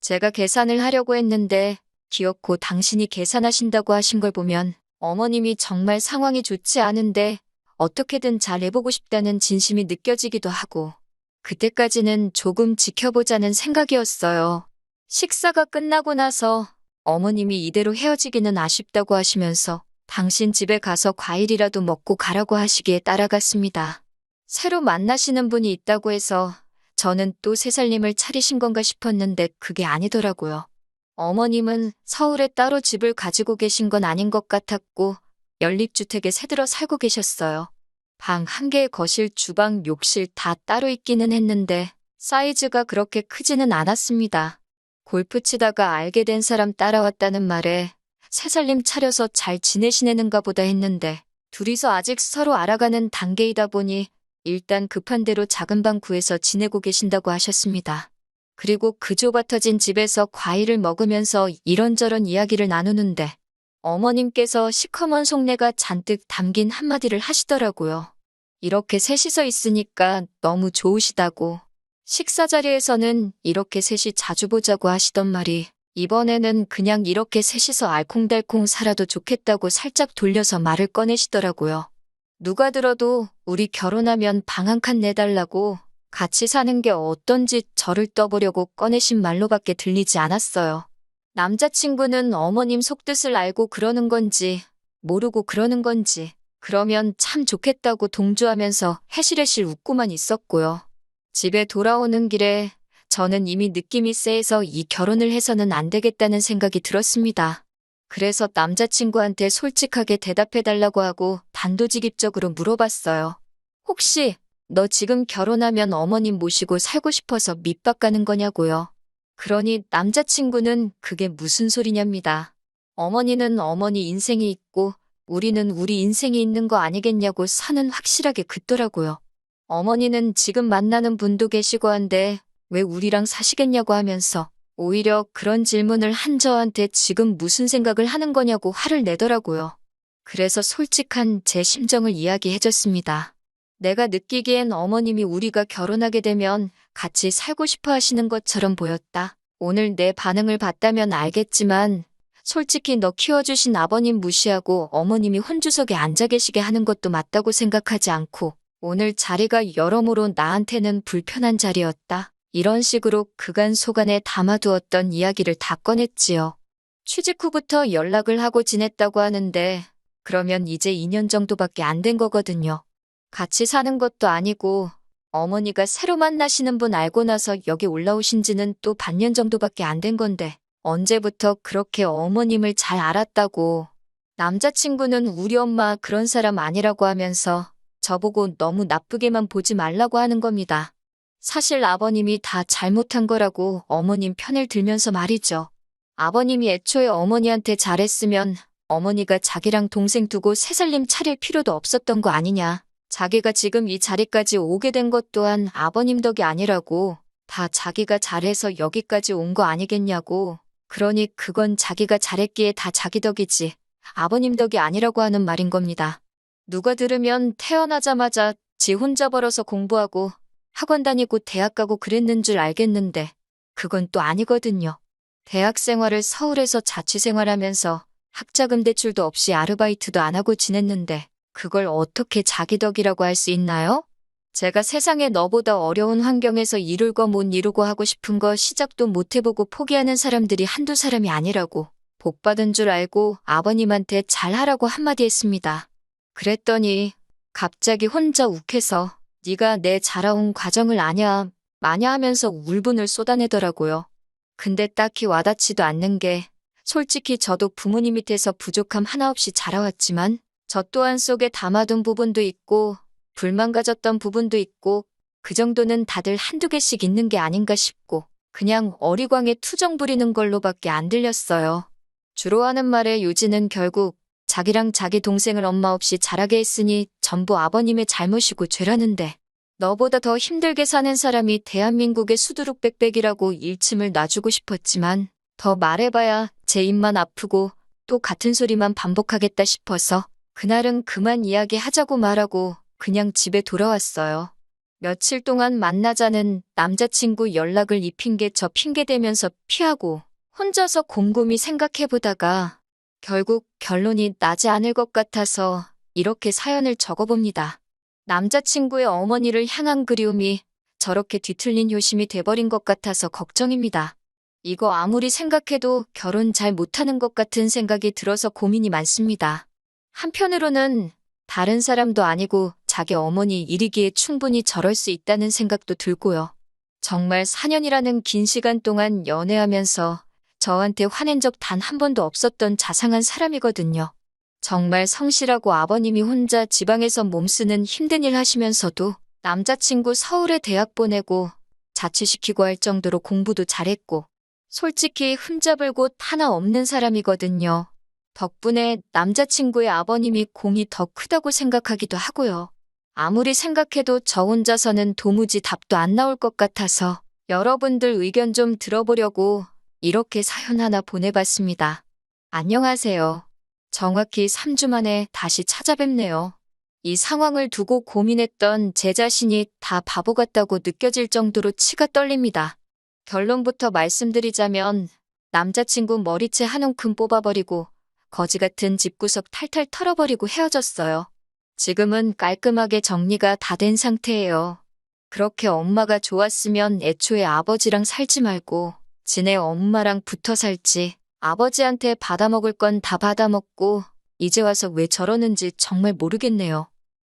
제가 계산을 하려고 했는데 기어코 당신이 계산하신다고 하신 걸 보면 어머님이 정말 상황이 좋지 않은데 어떻게든 잘 해보고 싶다는 진심이 느껴지기도 하고 그때까지는 조금 지켜보자는 생각이었어요. 식사가 끝나고 나서 어머님이 이대로 헤어지기는 아쉽다고 하시면서 당신 집에 가서 과일이라도 먹고 가라고 하시기에 따라갔습니다. 새로 만나시는 분이 있다고 해서 저는 또 새살림을 차리신 건가 싶었는데 그게 아니더라고요. 어머님은 서울에 따로 집을 가지고 계신 건 아닌 것 같았고 연립주택에 새들어 살고 계셨어요. 방 한 개에 거실, 주방, 욕실 다 따로 있기는 했는데 사이즈가 그렇게 크지는 않았습니다. 골프 치다가 알게 된 사람 따라왔다는 말에 새살림 차려서 잘 지내시는가 보다 했는데 둘이서 아직 서로 알아가는 단계이다 보니 일단 급한 대로 작은 방 구해서 지내고 계신다고 하셨습니다. 그리고 그 좁아터진 집에서 과일을 먹으면서 이런저런 이야기를 나누는데 어머님께서 시커먼 속내가 잔뜩 담긴 한마디를 하시더라고요. 이렇게 셋이서 있으니까 너무 좋으시다고. 식사 자리에서는 이렇게 셋이 자주 보자고 하시던 말이 이번에는 그냥 이렇게 셋이서 알콩달콩 살아도 좋겠다고 살짝 돌려서 말을 꺼내시더라고요. 누가 들어도 우리 결혼하면 방 한 칸 내달라고 같이 사는 게 어떤지 저를 떠보려고 꺼내신 말로밖에 들리지 않았어요. 남자친구는 어머님 속뜻을 알고 그러는 건지 모르고 그러는 건지 그러면 참 좋겠다고 동조하면서 해실해실 웃고만 있었고요. 집에 돌아오는 길에 저는 이미 느낌이 쎄해서 이 결혼을 해서는 안 되겠다는 생각이 들었습니다. 그래서 남자친구한테 솔직하게 대답해달라고 하고 단도직입적으로 물어봤어요. 혹시 너 지금 결혼하면 어머님 모시고 살고 싶어서 밑밥 가는 거냐고요. 그러니 남자친구는 그게 무슨 소리냐입니다. 어머니는 어머니 인생이 있고 우리는 우리 인생이 있는 거 아니겠냐고 선은 확실하게 긋더라고요. 어머니는 지금 만나는 분도 계시고 한데 왜 우리랑 사시겠냐고 하면서 오히려 그런 질문을 한 저한테 지금 무슨 생각을 하는 거냐고 화를 내더라고요. 그래서 솔직한 제 심정을 이야기해줬습니다. 내가 느끼기엔 어머님이 우리가 결혼하게 되면 같이 살고 싶어 하시는 것처럼 보였다. 오늘 내 반응을 봤다면 알겠지만 솔직히 너 키워주신 아버님 무시하고 어머님이 혼주석에 앉아 계시게 하는 것도 맞다고 생각하지 않고 오늘 자리가 여러모로 나한테는 불편한 자리였다. 이런 식으로 그간 속안에 담아두었던 이야기를 다 꺼냈지요. 취직 후부터 연락을 하고 지냈다고 하는데 그러면 이제 2년 정도밖에 안 된 거거든요. 같이 사는 것도 아니고 어머니가 새로 만나시는 분 알고 나서 여기 올라오신 지는 또 반년 정도밖에 안 된 건데 언제부터 그렇게 어머님을 잘 알았다고. 남자친구는 우리 엄마 그런 사람 아니라고 하면서 저보고 너무 나쁘게만 보지 말라고 하는 겁니다. 사실 아버님이 다 잘못한 거라고 어머님 편을 들면서 말이죠. 아버님이 애초에 어머니한테 잘했으면 어머니가 자기랑 동생 두고 새살림 차릴 필요도 없었던 거 아니냐. 자기가 지금 이 자리까지 오게 된 것 또한 아버님 덕이 아니라고. 다 자기가 잘해서 여기까지 온 거 아니겠냐고. 그러니 그건 자기가 잘했기에 다 자기 덕이지 아버님 덕이 아니라고 하는 말인 겁니다. 누가 들으면 태어나자마자 지 혼자 벌어서 공부하고 학원 다니고 대학 가고 그랬는 줄 알겠는데 그건 또 아니거든요. 대학 생활을 서울에서 자취생활하면서 학자금 대출도 없이 아르바이트도 안 하고 지냈는데 그걸 어떻게 자기 덕이라고 할 수 있나요? 제가 세상에 너보다 어려운 환경에서 이룰고 못 이루고 하고 싶은 거 시작도 못 해보고 포기하는 사람들이 한두 사람이 아니라고 복 받은 줄 알고 아버님한테 잘하라고 한마디 했습니다. 그랬더니 갑자기 혼자 욱해서 네가 내 자라온 과정을 아냐 마냐 하면서 울분을 쏟아내더라고요. 근데 딱히 와닿지도 않는 게 솔직히 저도 부모님 밑에서 부족함 하나 없이 자라왔지만 저 또한 속에 담아둔 부분도 있고 불만 가졌던 부분도 있고 그 정도는 다들 한두 개씩 있는 게 아닌가 싶고 그냥 어리광에 투정 부리는 걸로밖에 안 들렸어요. 주로 하는 말의 요지는 결국 자기랑 자기 동생을 엄마 없이 자라게 했으니 전부 아버님의 잘못이고 죄라는데 너보다 더 힘들게 사는 사람이 대한민국의 수두룩백백이라고 일침을 놔주고 싶었지만 더 말해봐야 제 입만 아프고 또 같은 소리만 반복하겠다 싶어서 그날은 그만 이야기하자고 말하고 그냥 집에 돌아왔어요. 며칠 동안 만나자는 남자친구 연락을 이 핑계 저 핑계 대면서 피하고 혼자서 곰곰이 생각해보다가 결국 결론이 나지 않을 것 같아서 이렇게 사연을 적어봅니다. 남자친구의 어머니를 향한 그리움이 저렇게 뒤틀린 효심이 돼버린 것 같아서 걱정입니다. 이거 아무리 생각해도 결혼 잘 못하는 것 같은 생각이 들어서 고민이 많습니다. 한편으로는 다른 사람도 아니고 자기 어머니 일이기에 충분히 저럴 수 있다는 생각도 들고요. 정말 4년이라는 긴 시간 동안 연애하면서 저한테 화낸 적 단 한 번도 없었던 자상한 사람이거든요. 정말 성실하고 아버님이 혼자 지방에서 몸쓰는 힘든 일 하시면서도 남자친구 서울에 대학 보내고 자취시키고 할 정도로 공부도 잘했고 솔직히 흠잡을 곳 하나 없는 사람이거든요. 덕분에 남자친구의 아버님이 공이 더 크다고 생각하기도 하고요. 아무리 생각해도 저 혼자서는 도무지 답도 안 나올 것 같아서 여러분들 의견 좀 들어보려고 이렇게 사연 하나 보내봤습니다. 안녕하세요. 정확히 3주 만에 다시 찾아뵙네요. 이 상황을 두고 고민했던 제 자신이 다 바보 같다고 느껴질 정도로 치가 떨립니다. 결론부터 말씀드리자면 남자친구 머리채 한 움큼 뽑아버리고 거지 같은 집구석 탈탈 털어버리고 헤어졌어요. 지금은 깔끔하게 정리가 다 된 상태예요. 그렇게 엄마가 좋았으면 애초에 아버지랑 살지 말고 지네 엄마랑 붙어 살지. 아버지한테 받아먹을 건 다 받아먹고 이제 와서 왜 저러는지 정말 모르겠네요.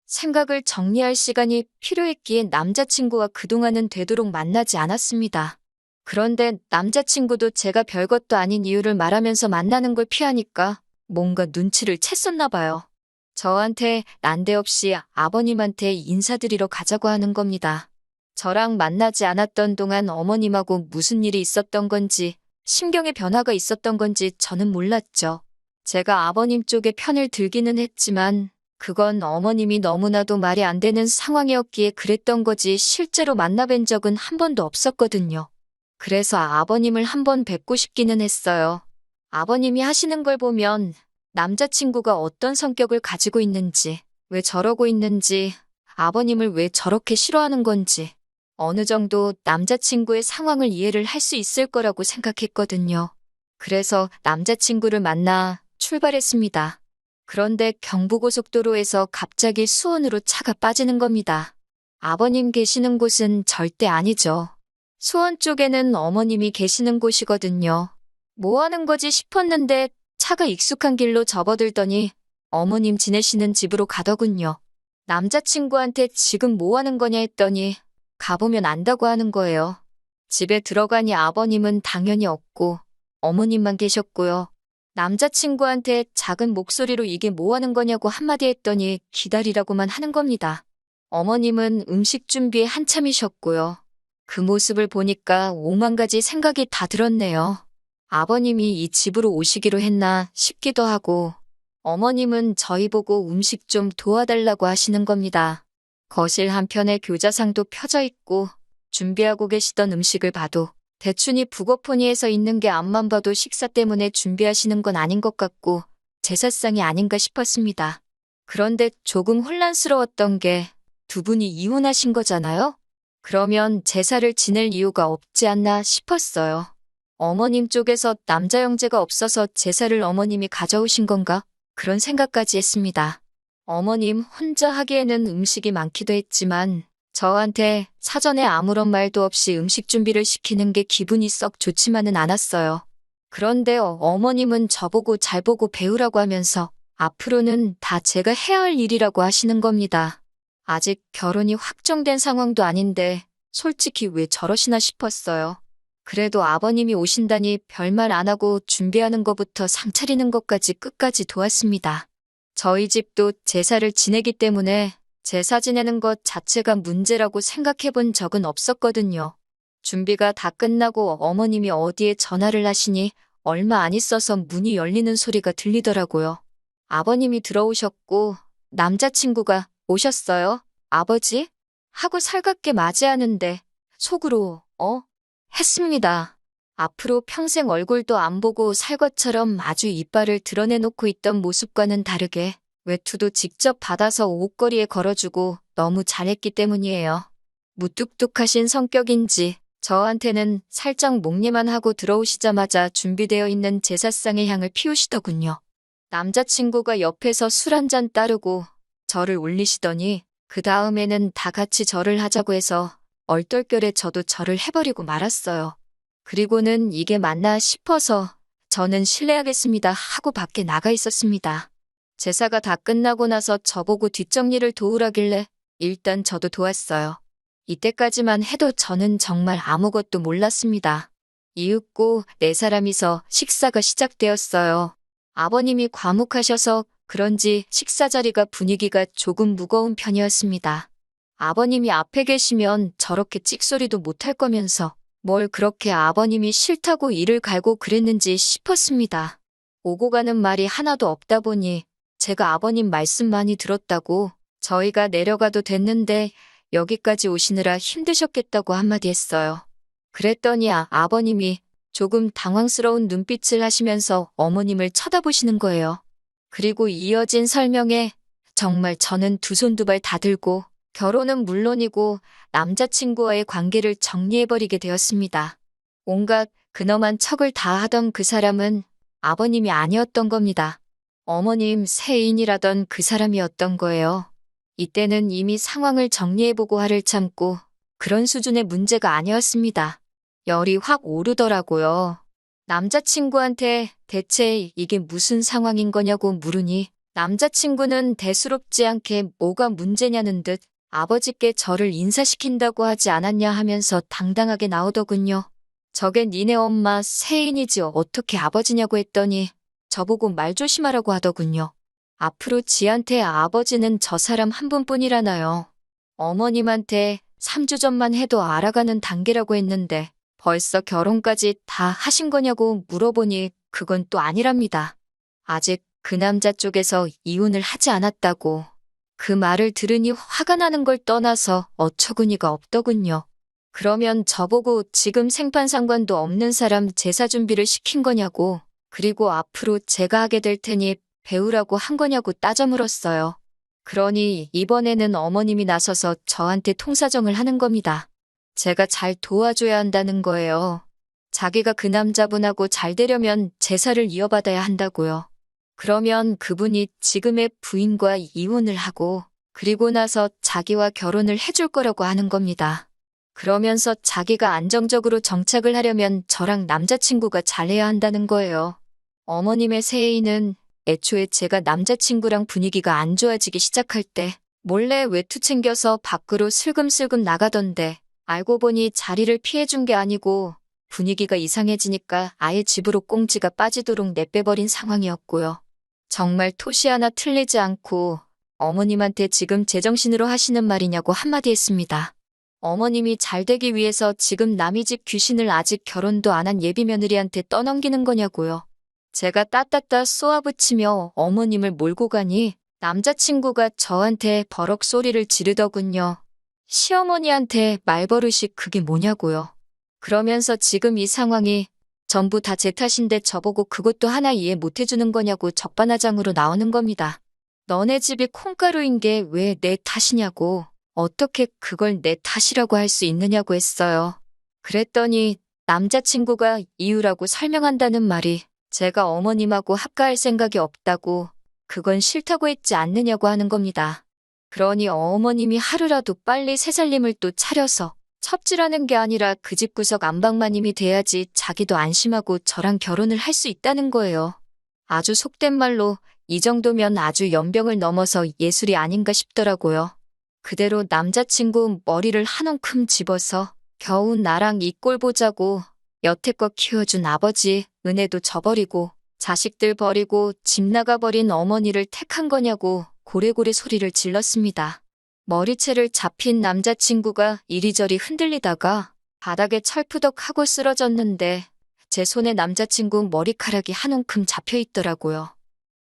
생각을 정리할 시간이 필요했기에 남자친구와 그동안은 되도록 만나지 않았습니다. 그런데 남자친구도 제가 별것도 아닌 이유를 말하면서 만나는 걸 피하니까 뭔가 눈치를 챘었나 봐요. 저한테 난데없이 아버님한테 인사드리러 가자고 하는 겁니다. 저랑 만나지 않았던 동안 어머님하고 무슨 일이 있었던 건지 심경의 변화가 있었던 건지 저는 몰랐죠. 제가 아버님 쪽에 편을 들기는 했지만 그건 어머님이 너무나도 말이 안 되는 상황이었기에 그랬던 거지 실제로 만나뵌 적은 한 번도 없었거든요. 그래서 아버님을 한번 뵙고 싶기는 했어요. 아버님이 하시는 걸 보면 남자친구가 어떤 성격을 가지고 있는지, 왜 저러고 있는지, 아버님을 왜 저렇게 싫어하는 건지 어느 정도 남자친구의 상황을 이해를 할 수 있을 거라고 생각했거든요. 그래서 남자친구를 만나 출발했습니다. 그런데 경부고속도로에서 갑자기 수원으로 차가 빠지는 겁니다. 아버님 계시는 곳은 절대 아니죠. 수원 쪽에는 어머님이 계시는 곳이거든요. 뭐 하는 거지 싶었는데 차가 익숙한 길로 접어들더니 어머님 지내시는 집으로 가더군요. 남자친구한테 지금 뭐 하는 거냐 했더니 가보면 안다고 하는 거예요. 집에 들어가니 아버님은 당연히 없고 어머님만 계셨고요. 남자친구한테 작은 목소리로 이게 뭐 하는 거냐고 한마디 했더니 기다리라고만 하는 겁니다. 어머님은 음식 준비에 한참이셨고요. 그 모습을 보니까 5만 가지 생각이 다 들었네요. 아버님이 이 집으로 오시기로 했나 싶기도 하고 어머님은 저희 보고 음식 좀 도와달라고 하시는 겁니다. 거실 한편에 교자상도 펴져 있고 준비하고 계시던 음식을 봐도 대충이 북어포니에서 있는 게 앞만 봐도 식사 때문에 준비하시는 건 아닌 것 같고 제사상이 아닌가 싶었습니다. 그런데 조금 혼란스러웠던 게 두 분이 이혼하신 거잖아요? 그러면 제사를 지낼 이유가 없지 않나 싶었어요. 어머님 쪽에서 남자 형제가 없어서 제사를 어머님이 가져오신 건가? 그런 생각까지 했습니다. 어머님 혼자 하기에는 음식이 많기도 했지만 저한테 사전에 아무런 말도 없이 음식 준비를 시키는 게 기분이 썩 좋지만은 않았어요. 그런데 어머님은 저보고 잘 보고 배우라고 하면서 앞으로는 다 제가 해야 할 일이라고 하시는 겁니다. 아직 결혼이 확정된 상황도 아닌데 솔직히 왜 저러시나 싶었어요. 그래도 아버님이 오신다니 별말 안 하고 준비하는 것부터 상 차리는 것까지 끝까지 도왔습니다. 저희 집도 제사를 지내기 때문에 제사 지내는 것 자체가 문제라고 생각해 본 적은 없었거든요. 준비가 다 끝나고 어머님이 어디에 전화를 하시니 얼마 안 있어서 문이 열리는 소리가 들리더라고요. 아버님이 들어오셨고 남자친구가 오셨어요, 아버지? 하고 살갑게 맞이하는데 속으로 했습니다. 앞으로 평생 얼굴도 안 보고 살 것처럼 아주 이빨을 드러내놓고 있던 모습과는 다르게 외투도 직접 받아서 옷걸이에 걸어주고 너무 잘했기 때문이에요. 무뚝뚝하신 성격인지 저한테는 살짝 목례만 하고 들어오시자마자 준비되어 있는 제사상의 향을 피우시더군요. 남자친구가 옆에서 술 한 잔 따르고 저를 올리시더니 그 다음에는 다 같이 절을 하자고 해서 얼떨결에 저도 절을 해버리고 말았어요. 그리고는 이게 맞나 싶어서 저는 실례하겠습니다 하고 밖에 나가 있었습니다. 제사가 다 끝나고 나서 저보고 뒷정리를 도우라길래 일단 저도 도왔어요. 이때까지만 해도 저는 정말 아무것도 몰랐습니다. 이윽고 네 사람이서 식사가 시작되었어요. 아버님이 과묵하셔서 그런지 식사 자리가 분위기가 조금 무거운 편이었습니다. 아버님이 앞에 계시면 저렇게 찍소리도 못할 거면서 뭘 그렇게 아버님이 싫다고 이를 갈고 그랬는지 싶었습니다. 오고 가는 말이 하나도 없다 보니 제가 아버님 말씀 많이 들었다고 저희가 내려가도 됐는데 여기까지 오시느라 힘드셨겠다고 한마디 했어요. 그랬더니 아버님이 조금 당황스러운 눈빛을 하시면서 어머님을 쳐다보시는 거예요. 그리고 이어진 설명에 정말 저는 두 손 두 발 다 들고 결혼은 물론이고 남자친구와의 관계를 정리해버리게 되었습니다. 온갖 근엄한 척을 다 하던 그 사람은 아버님이 아니었던 겁니다. 어머님 세인이라던 그 사람이었던 거예요. 이때는 이미 상황을 정리해보고 화를 참고 그런 수준의 문제가 아니었습니다. 열이 확 오르더라고요. 남자친구한테 대체 이게 무슨 상황인 거냐고 물으니 남자친구는 대수롭지 않게 뭐가 문제냐는 듯 아버지께 저를 인사시킨다고 하지 않았냐 하면서 당당하게 나오더군요. 저게 니네 엄마 세인이지 어떻게 아버지냐고 했더니 저보고 말 조심하라고 하더군요. 앞으로 지한테 아버지는 저 사람 한 분뿐이라나요. 어머님한테 3주 전만 해도 알아가는 단계라고 했는데 벌써 결혼까지 다 하신 거냐고 물어보니 그건 또 아니랍니다. 아직 그 남자 쪽에서 이혼을 하지 않았다고. 그 말을 들으니 화가 나는 걸 떠나서 어처구니가 없더군요. 그러면 저보고 지금 생판상관도 없는 사람 제사 준비를 시킨 거냐고, 그리고 앞으로 제가 하게 될 테니 배우라고 한 거냐고 따져 물었어요. 그러니 이번에는 어머님이 나서서 저한테 통사정을 하는 겁니다. 제가 잘 도와줘야 한다는 거예요. 자기가 그 남자분하고 잘 되려면 제사를 이어받아야 한다고요. 그러면 그분이 지금의 부인과 이혼을 하고 그리고 나서 자기와 결혼을 해줄 거라고 하는 겁니다. 그러면서 자기가 안정적으로 정착을 하려면 저랑 남자친구가 잘해야 한다는 거예요. 어머님의 세인은 애초에 제가 남자친구랑 분위기가 안 좋아지기 시작할 때 몰래 외투 챙겨서 밖으로 슬금슬금 나가던데 알고 보니 자리를 피해준 게 아니고 분위기가 이상해지니까 아예 집으로 꽁지가 빠지도록 내빼버린 상황이었고요. 정말 토시 하나 틀리지 않고 어머님한테 지금 제정신으로 하시는 말이냐고 한마디 했습니다. 어머님이 잘 되기 위해서 지금 남의 집 귀신을 아직 결혼도 안 한 예비 며느리한테 떠넘기는 거냐고요. 제가 따따따 쏘아붙이며 어머님을 몰고 가니 남자친구가 저한테 버럭 소리를 지르더군요. 시어머니한테 말버릇이 그게 뭐냐고요. 그러면서 지금 이 상황이 전부 다 제 탓인데 저보고 그것도 하나 이해 못 해주는 거냐고 적반하장으로 나오는 겁니다. 너네 집이 콩가루인 게 왜 내 탓이냐고, 어떻게 그걸 내 탓이라고 할 수 있느냐고 했어요. 그랬더니 남자친구가 이유라고 설명한다는 말이 제가 어머님하고 합가할 생각이 없다고, 그건 싫다고 했지 않느냐고 하는 겁니다. 그러니 어머님이 하루라도 빨리 새살림을 또 차려서 첩질하는 게 아니라 그 집 구석 안방마님이 돼야지 자기도 안심하고 저랑 결혼을 할 수 있다는 거예요. 아주 속된 말로 이 정도면 아주 연병을 넘어서 예술이 아닌가 싶더라고요. 그대로 남자친구 머리를 한 움큼 집어서 겨우 나랑 이 꼴 보자고 여태껏 키워준 아버지 은혜도 저버리고 자식들 버리고 집 나가버린 어머니를 택한 거냐고 고래고래 소리를 질렀습니다. 머리채를 잡힌 남자친구가 이리저리 흔들리다가 바닥에 철푸덕하고 쓰러졌는데 제 손에 남자친구 머리카락이 한 움큼 잡혀 있더라고요.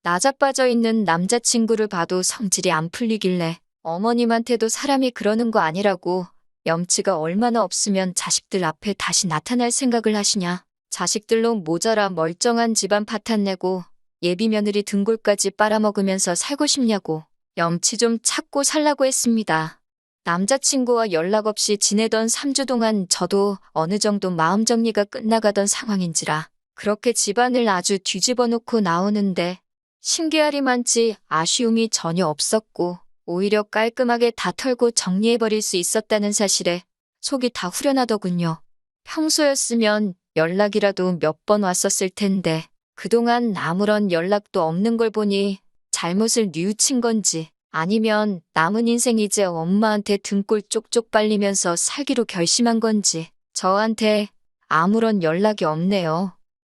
나자빠져 있는 남자친구를 봐도 성질이 안 풀리길래 어머님한테도 사람이 그러는 거 아니라고 염치가 얼마나 없으면 자식들 앞에 다시 나타날 생각을 하시냐. 자식들로 모자라 멀쩡한 집안 파탄내고 예비 며느리 등골까지 빨아먹으면서 살고 싶냐고 염치 좀 찾고 살라고 했습니다. 남자친구와 연락 없이 지내던 3주 동안 저도 어느 정도 마음 정리가 끝나가던 상황인지라 그렇게 집안을 아주 뒤집어 놓고 나오는데 신기하리만치 아쉬움이 전혀 없었고 오히려 깔끔하게 다 털고 정리해버릴 수 있었다는 사실에 속이 다 후련하더군요. 평소였으면 연락이라도 몇 번 왔었을 텐데 그동안 아무런 연락도 없는 걸 보니 잘못을 뉘우친 건지 아니면 남은 인생 이제 엄마한테 등골 쪽쪽 빨리면서 살기로 결심한 건지 저한테 아무런 연락이 없네요.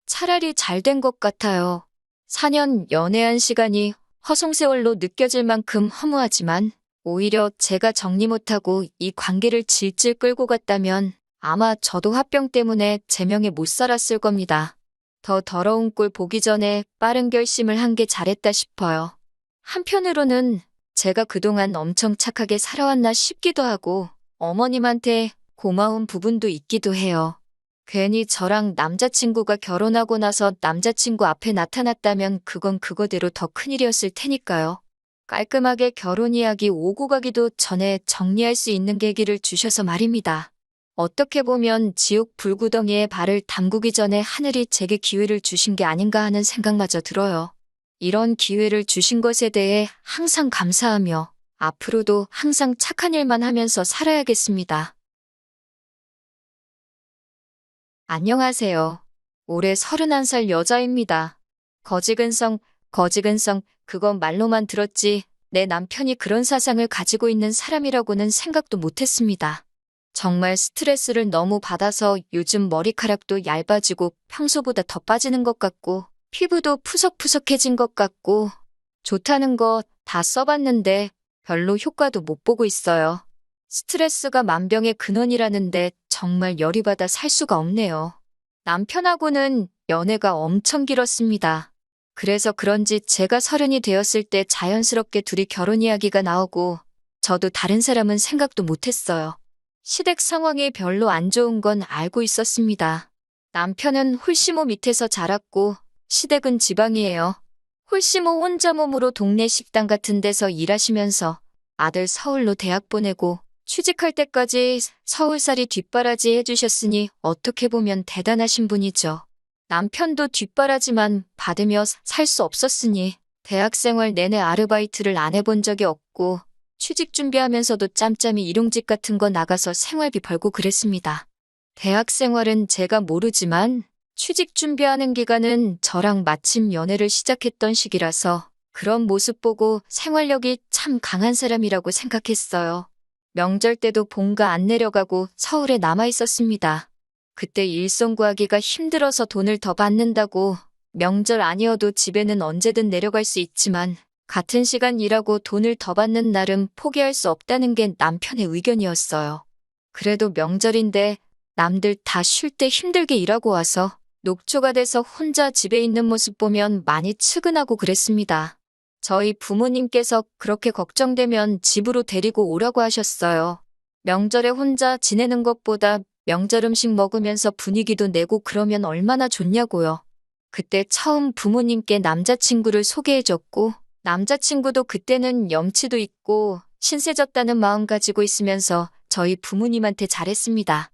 차라리 잘 된 것 같아요. 4년 연애한 시간이 허송세월로 느껴질 만큼 허무하지만 오히려 제가 정리 못하고 이 관계를 질질 끌고 갔다면 아마 저도 화병 때문에 제명에 못 살았을 겁니다. 더 더러운 꼴 보기 전에 빠른 결심을 한 게 잘했다 싶어요. 한편으로는 제가 그동안 엄청 착하게 살아왔나 싶기도 하고 어머님한테 고마운 부분도 있기도 해요. 괜히 저랑 남자친구가 결혼하고 나서 남자친구 앞에 나타났다면 그건 그거대로 더 큰일이었을 테니까요. 깔끔하게 결혼 이야기 오고 가기도 전에 정리할 수 있는 계기를 주셔서 말입니다. 어떻게 보면 지옥 불구덩이에 발을 담그기 전에 하늘이 제게 기회를 주신 게 아닌가 하는 생각마저 들어요. 이런 기회를 주신 것에 대해 항상 감사하며 앞으로도 항상 착한 일만 하면서 살아야겠습니다. 안녕하세요. 올해 31살 여자입니다. 거지근성, 그건 말로만 들었지 내 남편이 그런 사상을 가지고 있는 사람이라고는 생각도 못했습니다. 정말 스트레스를 너무 받아서 요즘 머리카락도 얇아지고 평소보다 더 빠지는 것 같고 피부도 푸석푸석해진 것 같고 좋다는 거 다 써봤는데 별로 효과도 못 보고 있어요. 스트레스가 만병의 근원이라는데 정말 열이 받아 살 수가 없네요. 남편하고는 연애가 엄청 길었습니다. 그래서 그런지 제가 30이 되었을 때 자연스럽게 둘이 결혼 이야기가 나오고 저도 다른 사람은 생각도 못했어요. 시댁 상황이 별로 안 좋은 건 알고 있었습니다. 남편은 홀시모 밑에서 자랐고 시댁은 지방이에요. 홀시모 혼자 몸으로 동네 식당 같은 데서 일하시면서 아들 서울로 대학 보내고 취직할 때까지 서울살이 뒷바라지 해주셨으니 어떻게 보면 대단하신 분이죠. 남편도 뒷바라지만 받으며 살 수 없었으니 대학생활 내내 아르바이트를 안 해본 적이 없고 취직 준비하면서도 짬짬이 일용직 같은 거 나가서 생활비 벌고 그랬습니다. 대학생활은 제가 모르지만 취직 준비하는 기간은 저랑 마침 연애를 시작했던 시기라서 그런 모습 보고 생활력이 참 강한 사람이라고 생각했어요. 명절 때도 본가 안 내려가고 서울에 남아 있었습니다. 그때 일손 구하기가 힘들어서 돈을 더 받는다고 명절 아니어도 집에는 언제든 내려갈 수 있지만 같은 시간 일하고 돈을 더 받는 날은 포기할 수 없다는 게 남편의 의견이었어요. 그래도 명절인데 남들 다 쉴 때 힘들게 일하고 와서 녹초가 돼서 혼자 집에 있는 모습 보면 많이 측은하고 그랬습니다. 저희 부모님께서 그렇게 걱정되면 집으로 데리고 오라고 하셨어요. 명절에 혼자 지내는 것보다 명절 음식 먹으면서 분위기도 내고 그러면 얼마나 좋냐고요. 그때 처음 부모님께 남자친구를 소개해줬고 남자친구도 그때는 염치도 있고 신세졌다는 마음 가지고 있으면서 저희 부모님한테 잘했습니다.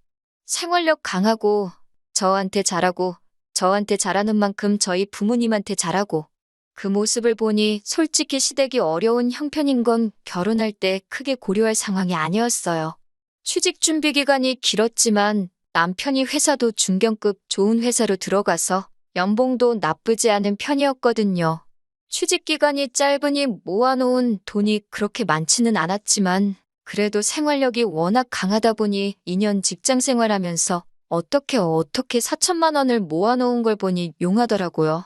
생활력 강하고 저한테 잘하고 저한테 잘하는 만큼 저희 부모님한테 잘하고 그 모습을 보니 솔직히 시댁이 어려운 형편인 건 결혼할 때 크게 고려할 상황이 아니었어요. 취직 준비 기간이 길었지만 남편이 회사도 중견급 좋은 회사로 들어가서 연봉도 나쁘지 않은 편이었거든요. 취직 기간이 짧으니 모아놓은 돈이 그렇게 많지는 않았지만 그래도 생활력이 워낙 강하다 보니 2년 직장 생활하면서 어떻게 4천만 원을 모아놓은 걸 보니 용하더라고요.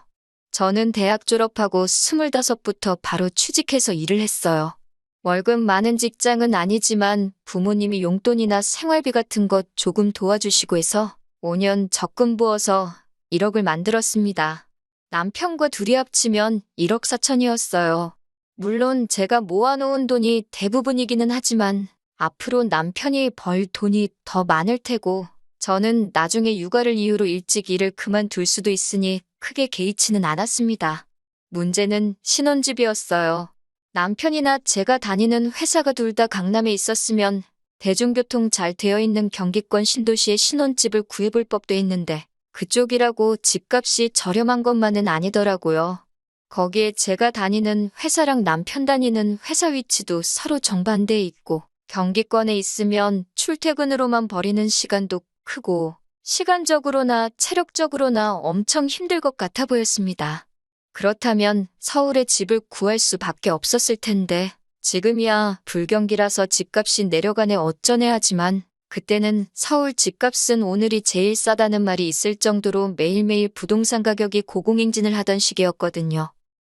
저는 대학 졸업하고 25부터 바로 취직해서 일을 했어요. 월급 많은 직장은 아니지만 부모님이 용돈이나 생활비 같은 것 조금 도와주시고 해서 5년 적금 부어서 1억을 만들었습니다. 남편과 둘이 합치면 1억 4천이었어요. 물론 제가 모아놓은 돈이 대부분이기는 하지만 앞으로 남편이 벌 돈이 더 많을 테고 저는 나중에 육아를 이유로 일찍 일을 그만둘 수도 있으니 크게 개의치는 않았습니다. 문제는 신혼집이었어요. 남편이나 제가 다니는 회사가 둘 다 강남에 있었으면 대중교통 잘 되어 있는 경기권 신도시에 신혼집을 구해볼 법도 했는데 그쪽이라고 집값이 저렴한 것만은 아니더라고요. 거기에 제가 다니는 회사랑 남편 다니는 회사 위치도 서로 정반대에 있고 경기권에 있으면 출퇴근으로만 버리는 시간도 크고 시간적으로나 체력적으로나 엄청 힘들 것 같아 보였습니다. 그렇다면 서울에 집을 구할 수밖에 없었을 텐데 지금이야 불경기라서 집값이 내려가네 어쩌네 하지만 그때는 서울 집값은 오늘이 제일 싸다는 말이 있을 정도로 매일매일 부동산 가격이 고공행진을 하던 시기였거든요.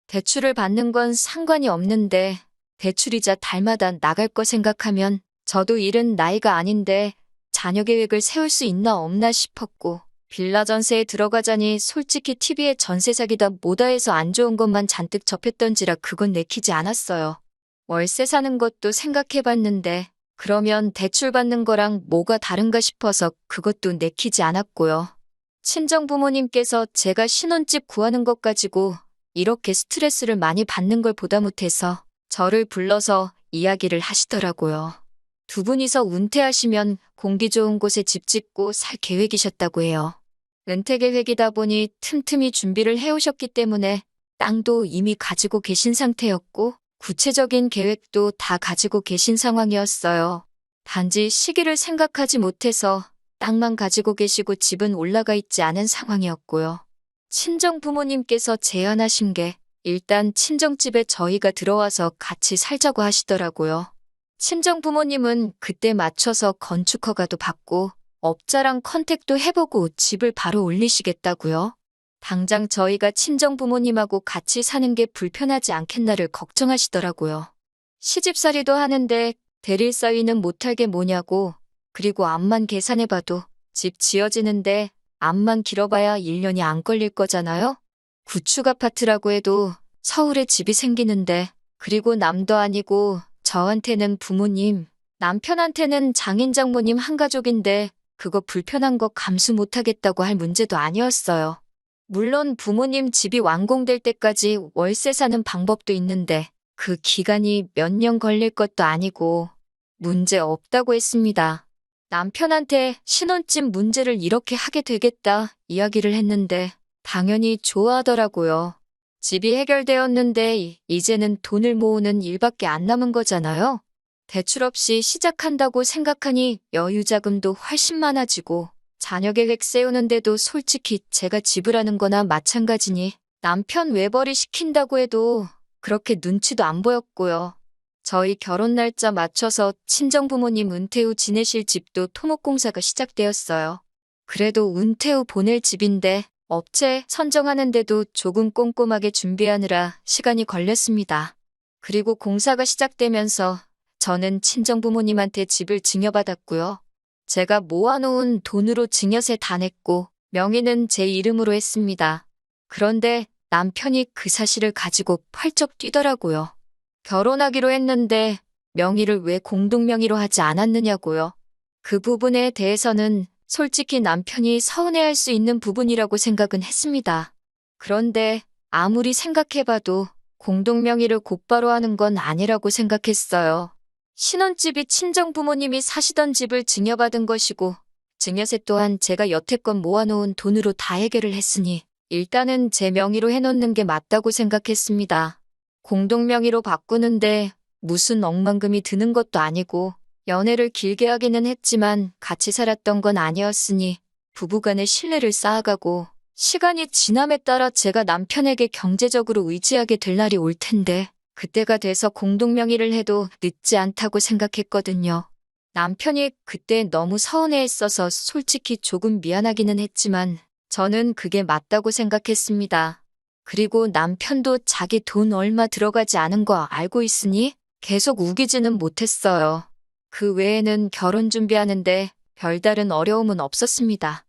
대출을 받는 건 상관이 없는데 대출이자 달마다 나갈 거 생각하면 저도 이른 나이가 아닌데 자녀 계획을 세울 수 있나 없나 싶었고 빌라 전세에 들어가자니 솔직히 TV에 전세 사기다 뭐다 해서 안 좋은 것만 잔뜩 접했던지라 그건 내키지 않았어요. 월세 사는 것도 생각해봤는데 그러면 대출 받는 거랑 뭐가 다른가 싶어서 그것도 내키지 않았고요. 친정 부모님께서 제가 신혼집 구하는 것 가지고 이렇게 스트레스를 많이 받는 걸 보다 못해서 저를 불러서 이야기를 하시더라고요. 두 분이서 은퇴하시면 공기 좋은 곳에 집 짓고 살 계획이셨다고 해요. 은퇴 계획이다 보니 틈틈이 준비를 해오셨기 때문에 땅도 이미 가지고 계신 상태였고 구체적인 계획도 다 가지고 계신 상황이었어요. 단지 시기를 생각하지 못해서 땅만 가지고 계시고 집은 올라가 있지 않은 상황이었고요. 친정 부모님께서 제안하신 게 일단 친정집에 저희가 들어와서 같이 살자고 하시더라고요. 친정 부모님은 그때 맞춰서 건축 허가도 받고 업자랑 컨택도 해보고 집을 바로 올리시겠다고요. 당장 저희가 친정 부모님하고 같이 사는 게 불편하지 않겠나를 걱정하시더라고요. 시집살이도 하는데 대릴 사위는 못할 게 뭐냐고 그리고 암만 계산해봐도 집 지어지는데 암만 길어봐야 1년이 안 걸릴 거잖아요. 구축 아파트라고 해도 서울에 집이 생기는데 그리고 남도 아니고 저한테는 부모님, 남편한테는 장인 장모님 한 가족인데 그거 불편한 거 감수 못하겠다고 할 문제도 아니었어요. 물론 부모님 집이 완공될 때까지 월세 사는 방법도 있는데 그 기간이 몇 년 걸릴 것도 아니고 문제 없다고 했습니다. 남편한테 신혼집 문제를 이렇게 하게 되겠다 이야기를 했는데 당연히 좋아하더라고요. 집이 해결되었는데 이제는 돈을 모으는 일밖에 안 남은 거잖아요. 대출 없이 시작한다고 생각하니 여유 자금도 훨씬 많아지고 자녀 계획 세우는데도 솔직히 제가 지불하는 거나 마찬가지니 남편 외벌이 시킨다고 해도 그렇게 눈치도 안 보였고요. 저희 결혼 날짜 맞춰서 친정부모님 은퇴 후 지내실 집도 토목공사가 시작되었어요. 그래도 은퇴 후 보낼 집인데 업체 선정하는데도 조금 꼼꼼하게 준비하느라 시간이 걸렸습니다. 그리고 공사가 시작되면서 저는 친정부모님한테 집을 증여받았고요. 제가 모아놓은 돈으로 증여세 다 냈고 명의는 제 이름으로 했습니다. 그런데 남편이 그 사실을 가지고 펄쩍 뛰더라고요. 결혼하기로 했는데 명의를 왜 공동명의로 하지 않았느냐고요. 그 부분에 대해서는 솔직히 남편이 서운해할 수 있는 부분이라고 생각은 했습니다. 그런데 아무리 생각해봐도 공동명의를 곧바로 하는 건 아니라고 생각했어요. 신혼집이 친정 부모님이 사시던 집을 증여받은 것이고 증여세 또한 제가 여태껏 모아놓은 돈으로 다 해결을 했으니 일단은 제 명의로 해놓는 게 맞다고 생각했습니다. 공동명의로 바꾸는데 무슨 억만금이 드는 것도 아니고 연애를 길게 하기는 했지만 같이 살았던 건 아니었으니 부부간의 신뢰를 쌓아가고 시간이 지남에 따라 제가 남편에게 경제적으로 의지하게 될 날이 올 텐데 그때가 돼서 공동명의를 해도 늦지 않다고 생각했거든요. 남편이 그때 너무 서운해했어서 솔직히 조금 미안하기는 했지만 저는 그게 맞다고 생각했습니다. 그리고 남편도 자기 돈 얼마 들어가지 않은 거 알고 있으니 계속 우기지는 못했어요. 그 외에는 결혼 준비하는데 별다른 어려움은 없었습니다.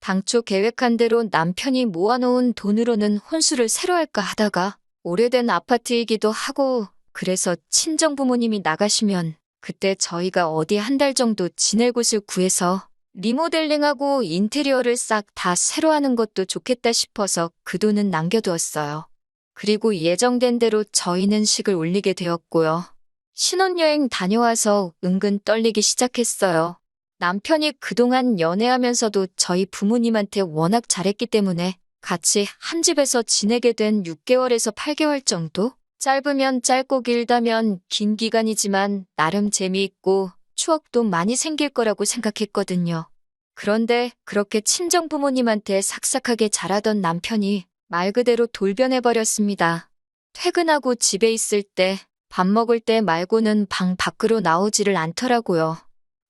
당초 계획한 대로 남편이 모아놓은 돈으로는 혼수를 새로 할까 하다가 오래된 아파트이기도 하고 그래서 친정 부모님이 나가시면 그때 저희가 어디 한 달 정도 지낼 곳을 구해서 리모델링하고 인테리어를 싹 다 새로 하는 것도 좋겠다 싶어서 그 돈은 남겨두었어요. 그리고 예정된 대로 저희는 식을 올리게 되었고요. 신혼여행 다녀와서 은근 떨리기 시작했어요. 남편이 그동안 연애하면서도 저희 부모님한테 워낙 잘했기 때문에 같이 한 집에서 지내게 된 6개월에서 8개월 정도? 짧으면 짧고 길다면 긴 기간이지만 나름 재미있고 추억도 많이 생길 거라고 생각했거든요. 그런데 그렇게 친정 부모님한테 삭삭하게 잘하던 남편이 말 그대로 돌변해버렸습니다. 퇴근하고 집에 있을 때, 밥 먹을 때 말고는 방 밖으로 나오지를 않더라고요.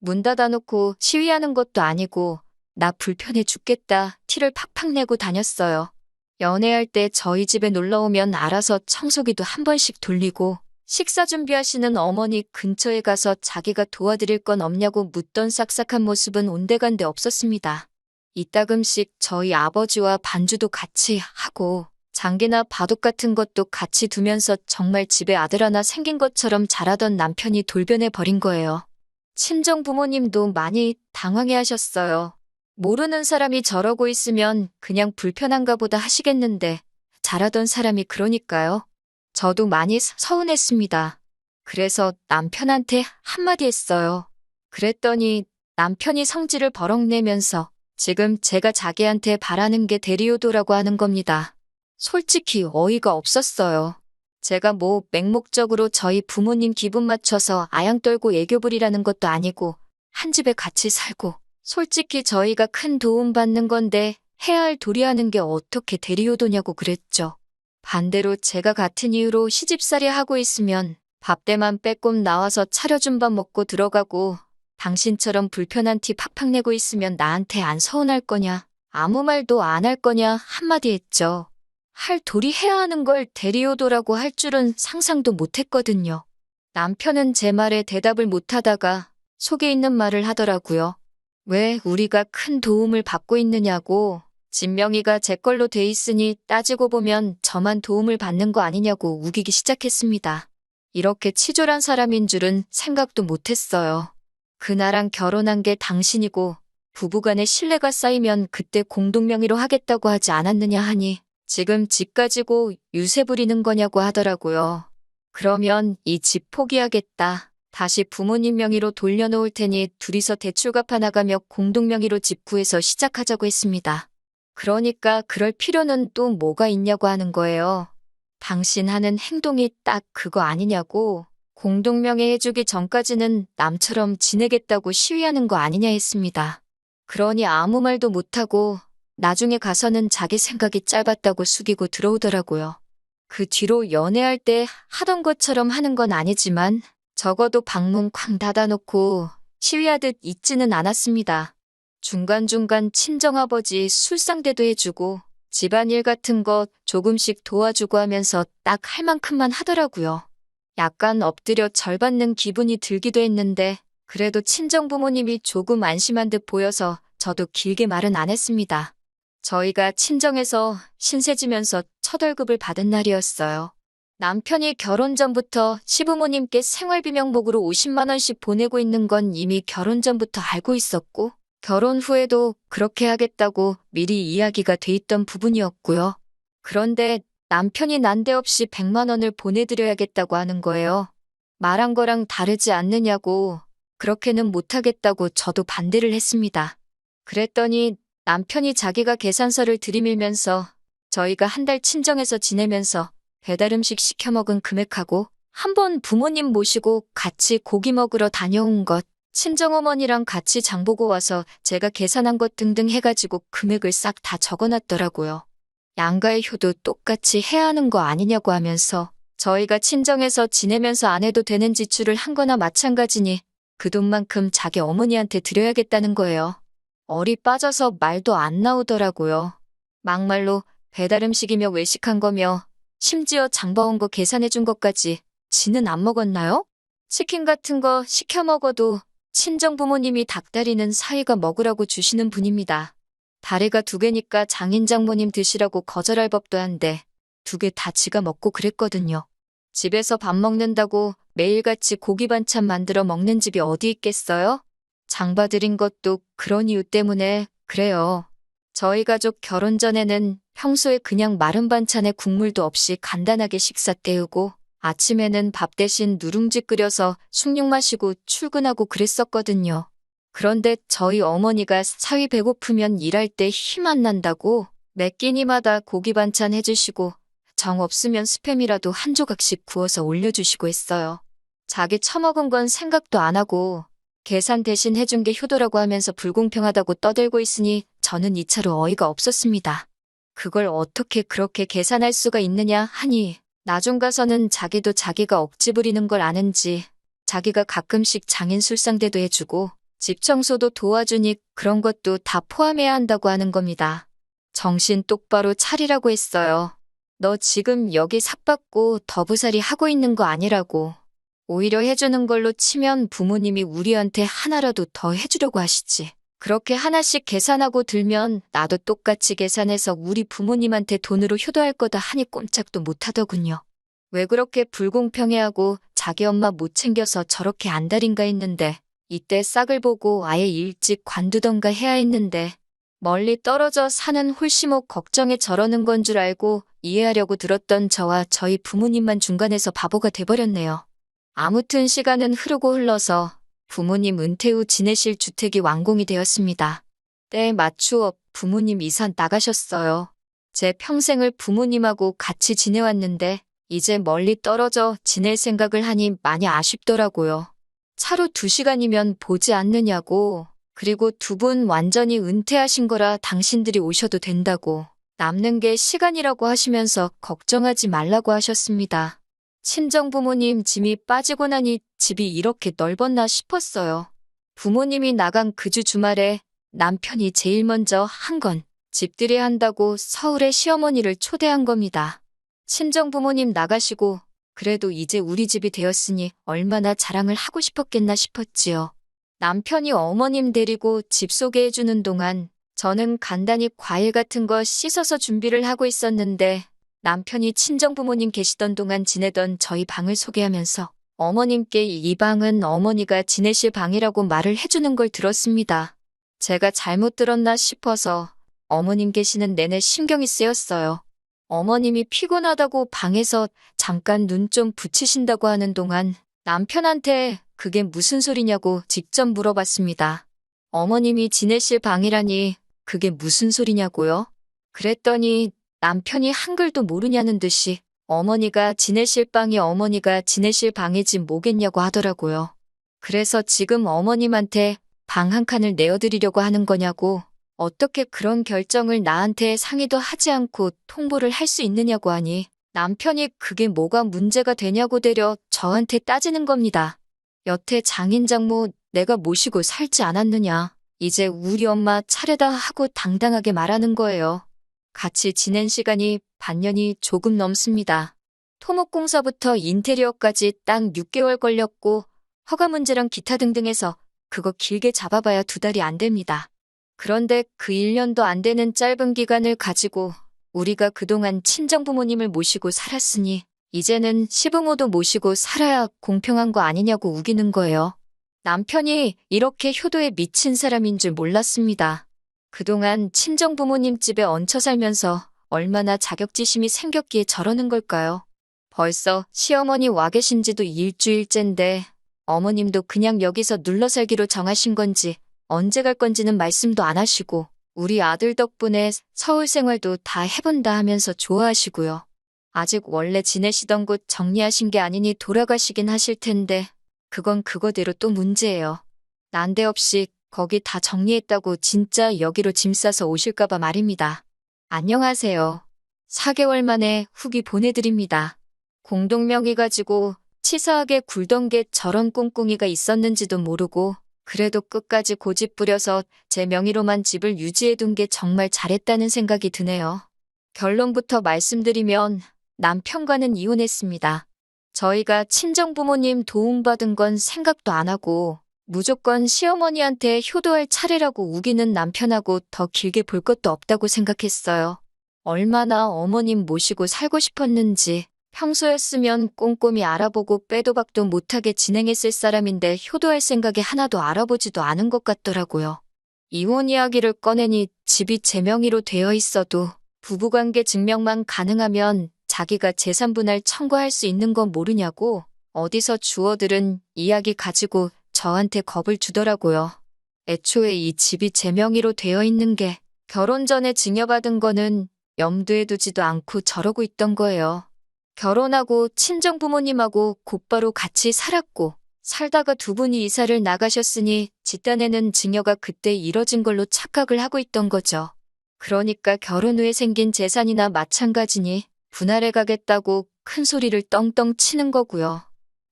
문 닫아놓고 시위하는 것도 아니고 나 불편해 죽겠다 티를 팍팍 내고 다녔어요. 연애할 때 저희 집에 놀러오면 알아서 청소기도 한 번씩 돌리고 식사 준비하시는 어머니 근처에 가서 자기가 도와드릴 건 없냐고 묻던 싹싹한 모습은 온데간데 없었습니다. 이따금씩 저희 아버지와 반주도 같이 하고 장기나 바둑 같은 것도 같이 두면서 정말 집에 아들 하나 생긴 것처럼 잘하던 남편이 돌변해 버린 거예요. 친정 부모님도 많이 당황해 하셨어요. 모르는 사람이 저러고 있으면 그냥 불편한가 보다 하시겠는데 잘하던 사람이 그러니까요. 저도 많이 서운했습니다. 그래서 남편한테 한마디 했어요. 그랬더니 남편이 성질을 버럭 내면서 지금 제가 자기한테 바라는 게 대리효도라고 하는 겁니다. 솔직히 어이가 없었어요. 제가 뭐 맹목적으로 저희 부모님 기분 맞춰서 아양 떨고 애교 부리라는 것도 아니고 한 집에 같이 살고 솔직히 저희가 큰 도움 받는 건데 해야 할 도리하는 게 어떻게 대리효도냐고 그랬죠. 반대로 제가 같은 이유로 시집살이 하고 있으면 밥때만 빼꼼 나와서 차려준 밥 먹고 들어가고 당신처럼 불편한 티 팍팍 내고 있으면 나한테 안 서운할 거냐, 아무 말도 안 할 거냐 한마디 했죠. 할 도리 해야 하는 걸 대리효도라고 할 줄은 상상도 못했거든요. 남편은 제 말에 대답을 못하다가 속에 있는 말을 하더라고요. 왜 우리가 큰 도움을 받고 있느냐고, 진명이가 제 걸로 돼 있으니 따지고 보면 저만 도움을 받는 거 아니냐고 우기기 시작했습니다. 이렇게 치졸한 사람인 줄은 생각도 못했어요. 그나랑 결혼한 게 당신이고 부부간의 신뢰가 쌓이면 그때 공동명의로 하겠다고 하지 않았느냐 하니 지금 집 가지고 유세 부리는 거냐고 하더라고요. 그러면 이 집 포기하겠다. 다시 부모님 명의로 돌려놓을 테니 둘이서 대출 갚아 나가며 공동명의로 집 구해서 시작하자고 했습니다. 그러니까 그럴 필요는 또 뭐가 있냐고 하는 거예요. 당신 하는 행동이 딱 그거 아니냐고. 공동명의 해주기 전까지는 남처럼 지내겠다고 시위하는 거 아니냐 했습니다. 그러니 아무 말도 못하고 나중에 가서는 자기 생각이 짧았다고 숙이고 들어오더라고요. 그 뒤로 연애할 때 하던 것처럼 하는 건 아니지만 적어도 방문 쾅 닫아놓고 시위하듯 있지는 않았습니다. 중간중간 친정아버지 술상대도 해주고 집안일 같은 것 조금씩 도와주고 하면서 딱 할 만큼만 하더라고요. 약간 엎드려 절 받는 기분이 들기도 했는데 그래도 친정부모님이 조금 안심한 듯 보여서 저도 길게 말은 안 했습니다. 저희가 친정에서 신세지면서 첫 월급을 받은 날이었어요. 남편이 결혼 전부터 시부모님께 생활비 명목으로 50만 원씩 보내고 있는 건 이미 결혼 전부터 알고 있었고 결혼 후에도 그렇게 하겠다고 미리 이야기가 돼 있던 부분이었고요. 그런데 남편이 난데없이 100만 원을 보내드려야겠다고 하는 거예요. 말한 거랑 다르지 않느냐고, 그렇게는 못하겠다고 저도 반대를 했습니다. 그랬더니 남편이 자기가 계산서를 들이밀면서 저희가 한 달 친정에서 지내면서 배달음식 시켜 먹은 금액하고 한번 부모님 모시고 같이 고기 먹으러 다녀온 것, 친정어머니랑 같이 장보고 와서 제가 계산한 것 등등 해가지고 금액을 싹 다 적어놨더라고요. 양가의 효도 똑같이 해야 하는 거 아니냐고 하면서 저희가 친정에서 지내면서 안 해도 되는 지출을 한 거나 마찬가지니 그 돈만큼 자기 어머니한테 드려야겠다는 거예요. 얼이 빠져서 말도 안 나오더라고요. 막말로 배달음식이며 외식한 거며 심지어 장봐온 거 계산해준 것까지 지는 안 먹었나요? 치킨 같은 거 시켜 먹어도 친정 부모님이 닭다리는 사위가 먹으라고 주시는 분입니다. 다리가 2개니까 장인 장모님 드시라고 거절할 법도 한데 2개 다 지가 먹고 그랬거든요. 집에서 밥 먹는다고 매일같이 고기 반찬 만들어 먹는 집이 어디 있겠어요? 장 봐드린 것도 그런 이유 때문에 그래요. 저희 가족 결혼 전에는 평소에 그냥 마른 반찬에 국물도 없이 간단하게 식사 때우고 아침에는 밥 대신 누룽지 끓여서 숭늉 마시고 출근하고 그랬었거든요. 그런데 저희 어머니가 사위 배고프면 일할 때 힘 안 난다고 매 끼니마다 고기 반찬 해주시고 정 없으면 스팸이라도 한 조각씩 구워서 올려주시고 했어요. 자기 처먹은 건 생각도 안 하고 계산 대신 해준 게 효도라고 하면서 불공평하다고 떠들고 있으니 저는 이차로 어이가 없었습니다. 그걸 어떻게 그렇게 계산할 수가 있느냐 하니 나중 가서는 자기도 자기가 억지 부리는 걸 아는지 자기가 가끔씩 장인 술상대도 해주고 집 청소도 도와주니 그런 것도 다 포함해야 한다고 하는 겁니다. 정신 똑바로 차리라고 했어요. 너 지금 여기 삭받고 더부살이 하고 있는 거 아니라고. 오히려 해주는 걸로 치면 부모님이 우리한테 하나라도 더 해주려고 하시지. 그렇게 하나씩 계산하고 들면 나도 똑같이 계산해서 우리 부모님한테 돈으로 효도할 거다 하니 꼼짝도 못하더군요. 왜 그렇게 불공평해하고 자기 엄마 못 챙겨서 저렇게 안달인가 했는데 이때 싹을 보고 아예 일찍 관두던가 해야 했는데 멀리 떨어져 사는 홀씨목 걱정에 저러는 건 줄 알고 이해하려고 들었던 저와 저희 부모님만 중간에서 바보가 돼버렸네요. 아무튼 시간은 흐르고 흘러서 부모님 은퇴 후 지내실 주택이 완공이 되었습니다. 때에 맞추어 부모님 이사 나가셨어요. 제 평생을 부모님하고 같이 지내왔는데 이제 멀리 떨어져 지낼 생각을 하니 많이 아쉽더라고요. 차로 2시간이면 보지 않느냐고. 그리고 2분 완전히 은퇴하신 거라 당신들이 오셔도 된다고. 남는 게 시간이라고 하시면서 걱정하지 말라고 하셨습니다. 친정부모님 짐이 빠지고 나니 집이 이렇게 넓었나 싶었어요. 부모님이 나간 그 주 주말에 남편이 제일 먼저 한 건 집들이 한다고 서울에 시어머니를 초대한 겁니다. 친정부모님 나가시고 그래도 이제 우리 집이 되었으니 얼마나 자랑을 하고 싶었겠나 싶었지요. 남편이 어머님 데리고 집 소개해주는 동안 저는 간단히 과일 같은 거 씻어서 준비를 하고 있었는데 남편이 친정부모님 계시던 동안 지내던 저희 방을 소개하면서 어머님께 이 방은 어머니가 지내실 방이라고 말을 해주는 걸 들었습니다. 제가 잘못 들었나 싶어서 어머님 계시는 내내 신경이 쓰였어요. 어머님이 피곤하다고 방에서 잠깐 눈 좀 붙이신다고 하는 동안 남편한테 그게 무슨 소리냐고 직접 물어봤습니다. 어머님이 지내실 방이라니 그게 무슨 소리냐고요? 그랬더니 남편이 한글도 모르냐는 듯이 어머니가 지내실 방이 어머니가 지내실 방이지 뭐겠냐고 하더라고요. 그래서 지금 어머님한테 방 한 칸을 내어드리려고 하는 거냐고 어떻게 그런 결정을 나한테 상의도 하지 않고 통보를 할 수 있느냐고 하니 남편이 그게 뭐가 문제가 되냐고 되려 저한테 따지는 겁니다. 여태 장인장모 내가 모시고 살지 않았느냐. 이제 우리 엄마 차례다 하고 당당하게 말하는 거예요. 같이 지낸 시간이 반년이 조금 넘습니다. 토목공사부터 인테리어까지 딱 6개월 걸렸고 허가 문제랑 기타 등등 해서 그거 길게 잡아봐야 2달이 안 됩니다. 그런데 그 1년도 안 되는 짧은 기간을 가지고 우리가 그동안 친정부모님을 모시고 살았으니 이제는 시부모도 모시고 살아야 공평한 거 아니냐고 우기는 거예요. 남편이 이렇게 효도에 미친 사람인 줄 몰랐습니다. 그동안 친정부모님 집에 얹혀 살면서 얼마나 자격지심이 생겼기에 저러는 걸까요? 벌써 시어머니 와 계신 지도 일주일째인데 어머님도 그냥 여기서 눌러 살기로 정하신 건지 언제 갈 건지는 말씀도 안 하시고 우리 아들 덕분에 서울 생활도 다 해본다 하면서 좋아하시고요. 아직 원래 지내시던 곳 정리하신 게 아니니 돌아가시긴 하실 텐데 그건 그거대로 또 문제예요. 난데없이 거기 다 정리했다고 진짜 여기로 짐 싸서 오실까봐 말입니다. 안녕하세요. 4개월 만에 후기 보내드립니다. 공동명의 가지고 치사하게 굴던 게 저런 꿍꿍이가 있었는지도 모르고 그래도 끝까지 고집 부려서 제 명의로만 집을 유지해둔 게 정말 잘했다는 생각이 드네요. 결론부터 말씀드리면 남편과는 이혼했습니다. 저희가 친정부모님 도움받은 건 생각도 안 하고 무조건 시어머니한테 효도할 차례라고 우기는 남편하고 더 길게 볼 것도 없다고 생각했어요. 얼마나 어머님 모시고 살고 싶었는지, 평소였으면 꼼꼼히 알아보고 빼도 박도 못하게 진행했을 사람인데 효도할 생각에 하나도 알아보지도 않은 것 같더라고요. 이혼 이야기를 꺼내니 집이 제 명의로 되어 있어도 부부관계 증명만 가능하면 자기가 재산분할 청구할 수 있는 건 모르냐고 어디서 주워들은 이야기 가지고 저한테 겁을 주더라고요. 애초에 이 집이 제 명의로 되어 있는 게 결혼 전에 증여받은 거는 염두에 두지도 않고 저러고 있던 거예요. 결혼하고 친정부모님하고 곧바로 같이 살았고 살다가 두 분이 이사를 나가셨으니 집단에는 증여가 그때 이뤄진 걸로 착각을 하고 있던 거죠. 그러니까 결혼 후에 생긴 재산이나 마찬가지니 분할해 가겠다고 큰 소리를 떵떵 치는 거고요.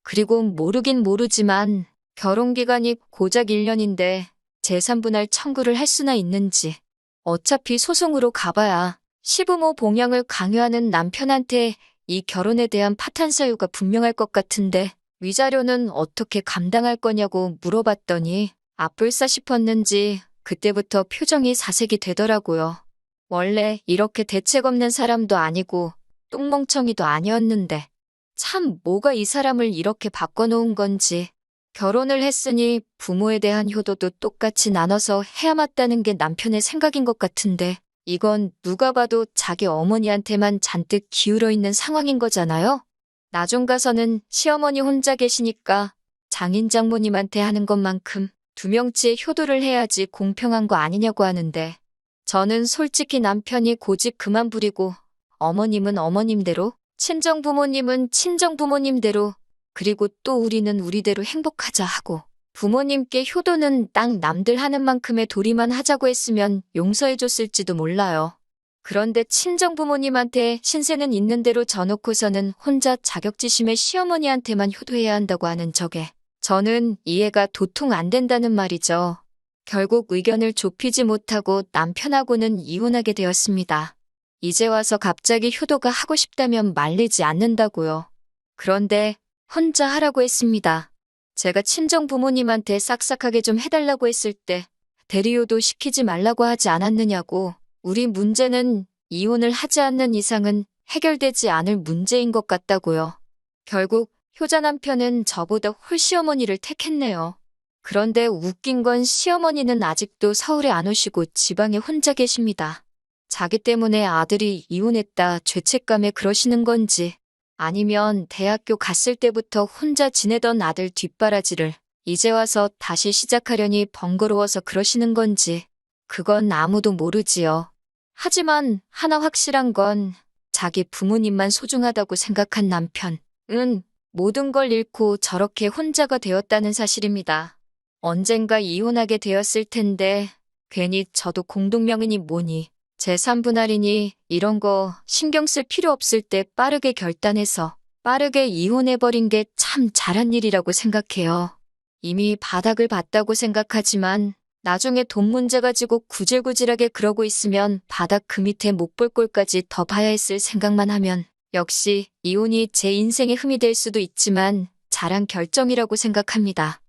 그리고 모르긴 모르지만 결혼기간이 고작 1년인데 재산 분할 청구를 할 수나 있는지. 어차피 소송으로 가봐야 시부모 봉양을 강요하는 남편한테 이 결혼에 대한 파탄 사유가 분명할 것 같은데 위자료는 어떻게 감당할 거냐고 물어봤더니 아뿔싸 싶었는지 그때부터 표정이 사색이 되더라고요. 원래 이렇게 대책 없는 사람도 아니고 똥멍청이도 아니었는데 참 뭐가 이 사람을 이렇게 바꿔놓은 건지. 결혼을 했으니 부모에 대한 효도도 똑같이 나눠서 해야 맞다는 게 남편의 생각인 것 같은데 이건 누가 봐도 자기 어머니한테만 잔뜩 기울어 있는 상황인 거잖아요. 나중 가서는 시어머니 혼자 계시니까 장인 장모님한테 하는 것만큼 두 명치의 효도를 해야지 공평한 거 아니냐고 하는데 저는 솔직히 남편이 고집 그만 부리고 어머님은 어머님대로 친정부모님은 친정부모님대로 그리고 또 우리는 우리대로 행복하자 하고 부모님께 효도는 딱 남들 하는 만큼의 도리만 하자고 했으면 용서해줬을지도 몰라요. 그런데 친정부모님한테 신세는 있는 대로 져놓고서는 혼자 자격지심에 시어머니한테만 효도해야 한다고 하는 저게 저는 이해가 도통 안 된다는 말이죠. 결국 의견을 좁히지 못하고 남편하고는 이혼하게 되었습니다. 이제 와서 갑자기 효도가 하고 싶다면 말리지 않는다고요. 그런데 혼자 하라고 했습니다. 제가 친정 부모님한테 싹싹하게 좀 해달라고 했을 때 대리효도 시키지 말라고 하지 않았느냐고. 우리 문제는 이혼을 하지 않는 이상은 해결되지 않을 문제인 것 같다고요. 결국 효자 남편은 저보다 홀시어머니를 택했네요. 그런데 웃긴 건 시어머니는 아직도 서울에 안 오시고 지방에 혼자 계십니다. 자기 때문에 아들이 이혼했다 죄책감에 그러시는 건지 아니면 대학교 갔을 때부터 혼자 지내던 아들 뒷바라지를 이제 와서 다시 시작하려니 번거로워서 그러시는 건지 그건 아무도 모르지요. 하지만 하나 확실한 건 자기 부모님만 소중하다고 생각한 남편은 모든 걸 잃고 저렇게 혼자가 되었다는 사실입니다. 언젠가 이혼하게 되었을 텐데 괜히 저도 공동명의니 뭐니 재산 분할이니 이런 거 신경 쓸 필요 없을 때 빠르게 결단해서 빠르게 이혼해버린 게 참 잘한 일이라고 생각해요. 이미 바닥을 봤다고 생각하지만 나중에 돈 문제 가지고 구질구질하게 그러고 있으면 바닥 그 밑에 못 볼 꼴까지 더 봐야 했을 생각만 하면 역시 이혼이 제 인생의 흠이 될 수도 있지만 잘한 결정이라고 생각합니다.